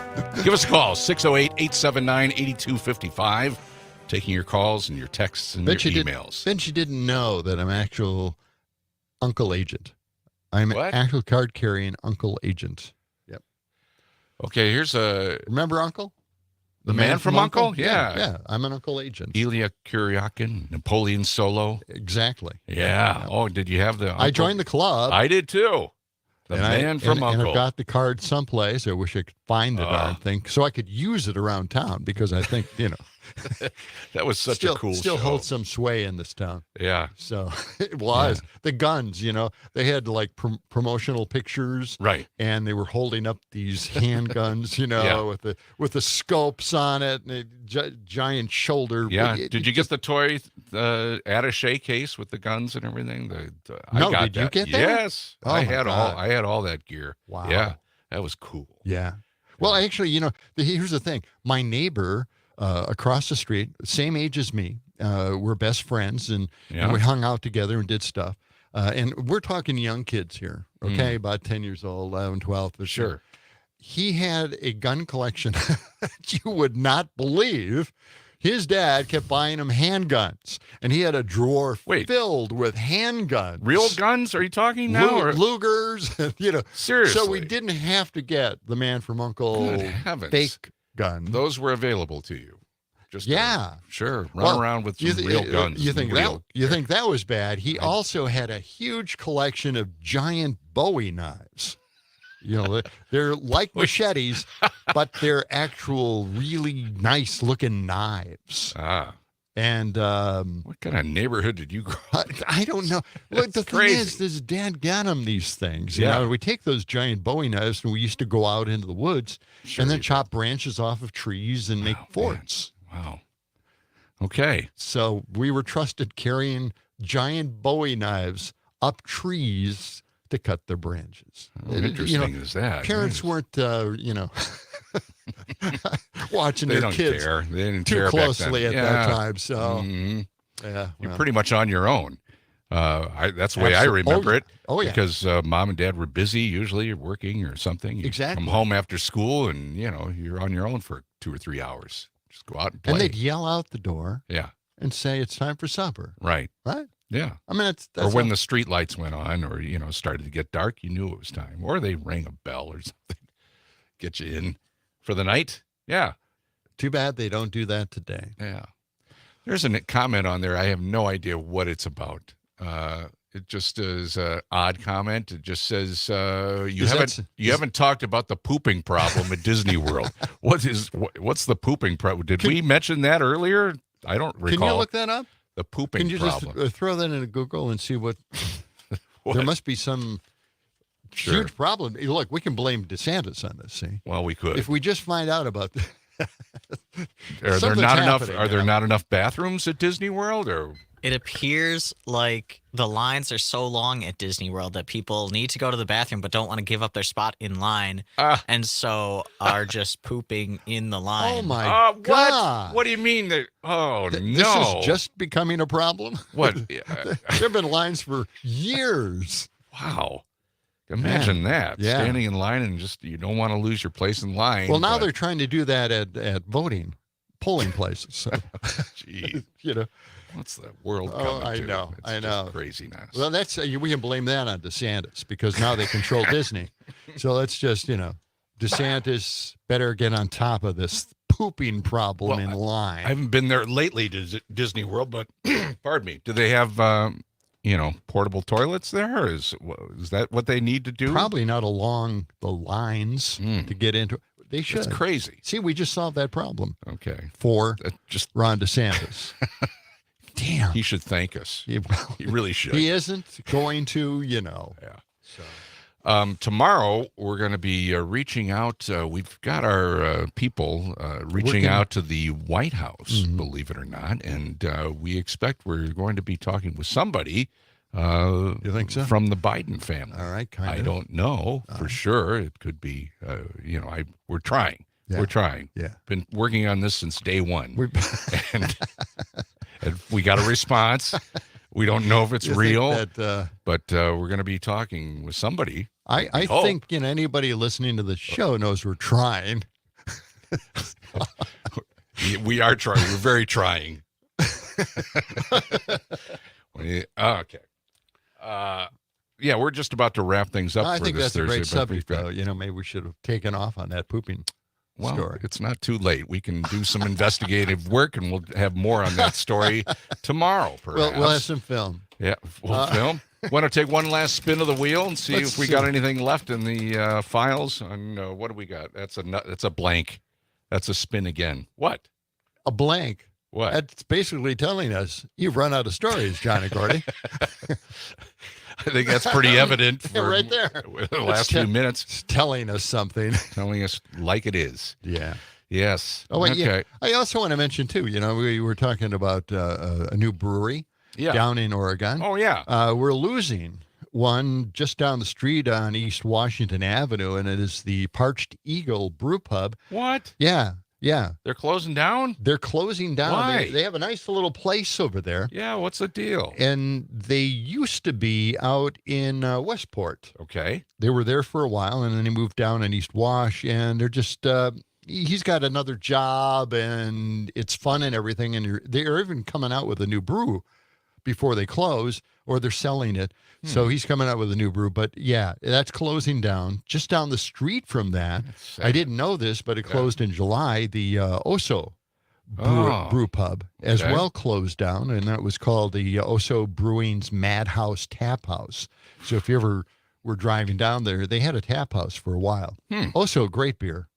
Give us a call, 608-879-8255. Taking your calls and your texts and your emails. Then she didn't know that I'm actual uncle agent. I'm What? an actual card-carrying uncle agent. Yep. Okay, here's a... Remember Uncle? The man from Uncle? Yeah. Yeah, I'm an uncle agent. Ilya Kuryakin, Napoleon Solo. Exactly. Yeah. Oh, did you have the uncle? I joined the club. I did too. The man from Uncle. And I've got the card someplace. I wish I could find the darn thing so I could use it around town because I think, that was such a cool still show. holds some sway in this town. Yeah. So it was. Yeah. The guns, they had like promotional pictures. Right. And they were holding up these handguns, with the scopes on it and a giant shoulder. Yeah. Did you get the toy attaché case with the guns and everything? No, did you get that? Yes. Oh, I had all that gear. Wow. Yeah. That was cool. Yeah. Well, actually, here's the thing. My neighbor across the street, same age as me, we're best friends, and we hung out together and did stuff. And we're talking young kids here, okay? About 10 years old, 11, 12. Sure. He had a gun collection that you would not believe. His dad kept buying him handguns, and he had a drawer filled with handguns. Real guns? Are you talking now? Lugers, Seriously. So we didn't have to get the man from Uncle fake gun. Those were available to you. Just sure. Run around with some real guns. You think that was bad? He also had a huge collection of giant Bowie knives. They're like machetes, but they're actual really nice looking knives. Ah. And what kind of neighborhood did you grow up in? I don't know. Look, the thing is, his dad got him these things. We take those giant Bowie knives, and we used to go out into the woods and then chop branches off of trees and make forts. Man. Wow. Okay. So we were trusted carrying giant Bowie knives up trees to cut their branches. How interesting is that? Parents weren't, watching they their kids care. They didn't too care closely back then. at that time. So, you're pretty much on your own. That's the way I remember it. Oh, yeah. Because mom and dad were busy, usually working or something. You come home after school, and you're on your own for 2 or 3 hours. Just go out and play. And they'd yell out the door. Yeah. And say it's time for supper. Right. Right. Yeah. I mean, that's or when the street lights went on, or started to get dark, you knew it was time. Or they rang a bell or something, get you in for the night. Yeah. Too bad they don't do that today. Yeah. There's a comment on there. I have no idea what it's about. It just is an odd comment. It just says you haven't talked about the pooping problem at Disney World. What's the pooping problem? Did we mention that earlier? I don't recall. Can you look that up? The pooping problem. Just throw that into Google and see what there must be some huge problem. Look, we can blame DeSantis on this. See, well, we could if we just find out about this. Are there not enough? Are there not enough bathrooms at Disney World? Or it appears like the lines are so long at Disney World that people need to go to the bathroom but don't want to give up their spot in line, and so are just pooping in the line. Oh my God! What do you mean that? Oh no! This is just becoming a problem. What? There've been lines for years. Wow. Imagine that. Yeah. Standing in line and just you don't want to lose your place in line. Well, now they're trying to do that at polling places. So. Jeez. What's the world coming to? I know. It's I know. Just craziness. Well, that's we can blame that on DeSantis because now they control Disney. So let's just DeSantis better get on top of this pooping problem in line. I haven't been there lately to Disney World, but pardon me. Do they have portable toilets there? Or is that what they need to do? Probably not along the lines to get into. They should. It's crazy. See, we just solved that problem. Okay. For Ron DeSantis. Damn. He should thank us. He really should. He isn't going to, Yeah. So. Tomorrow, we're going to be reaching out. We've got our people reaching out to the White House, believe it or not. And we expect we're going to be talking with somebody. You think so? From the Biden family. All right. I don't know for sure. It could be, we're trying. Yeah. We're trying. Yeah. Been working on this since day one. And we got a response. We don't know if it's You think real, that, but we're going to be talking with somebody. I think anybody listening to the show knows we're trying. We are trying. We're very trying. Okay. Yeah, we're just about to wrap things up I for think this that's Thursday. a great but subject, we've got- though. Maybe we should have taken off on that pooping story. It's not too late. We can do some investigative work, and we'll have more on that story tomorrow, perhaps. We'll have some film. Yeah, we'll film. Want to take one last spin of the wheel and see Let's if we got anything left in the files? On what do we got? That's a blank. That's a spin again. What? A blank. What? That's basically telling us you've run out of stories, John and Gordy. I think that's pretty evident for right there. The last few minutes. It's telling us something. Telling us like it is. Yeah. Yes. Oh, wait, okay. yeah. I also want to mention, too, we were talking about a new brewery down in Oregon. Oh, yeah. We're losing one just down the street on East Washington Avenue, and it is the Parched Eagle Brew Pub. What? Yeah. Yeah. They're closing down? They're closing down. Why? They have a nice little place over there. Yeah, what's the deal? And they used to be out in Westport. Okay. They were there for a while, and then they moved down in East Wash, and they're just, he's got another job, and it's fun and everything, and they're even coming out with a new brew before they close, or they're selling it. So he's coming out with a new brew. But, yeah, that's closing down. Just down the street from that, I didn't know this, but it closed in July, the Oso brew pub as well closed down, and that was called the Oso Brewing's Madhouse Tap House. So if you ever were driving down there, they had a tap house for a while. Oso, great beer.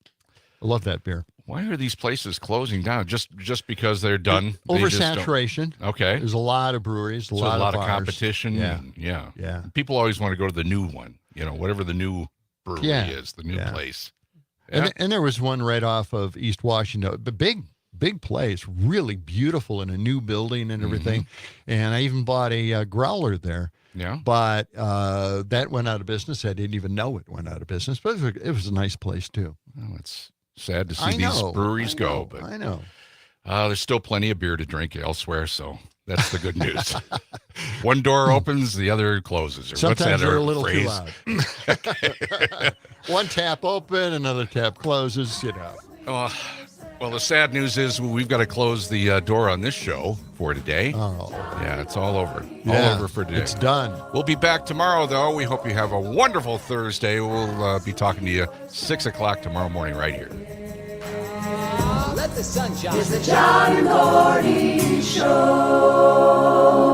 I love that beer. Why are these places closing down? Just because they're done? Oversaturation. Okay. There's a lot of breweries, a So lot of bars. competition. Yeah. Yeah. People always want to go to the new one, whatever the new brewery is, the new place. Yeah. And there was one right off of East Washington, but big place, really beautiful in a new building and everything. And I even bought a growler there. Yeah. But that went out of business. I didn't even know it went out of business, but it was a nice place too. Well, it's sad to see these breweries go, but I know. There's still plenty of beer to drink elsewhere, so that's the good news. One door opens, the other closes. Or Sometimes what's that they're a little phrase? too loud. One tap open, another tap closes, Well, the sad news is we've got to close the door on this show for today. Oh. Yeah, it's all over. Yeah, all over for today. it's done. We'll be back tomorrow, though. We hope you have a wonderful Thursday. We'll be talking to you 6 o'clock tomorrow morning right here. Let the sun shine. It's the John and Gordy Show.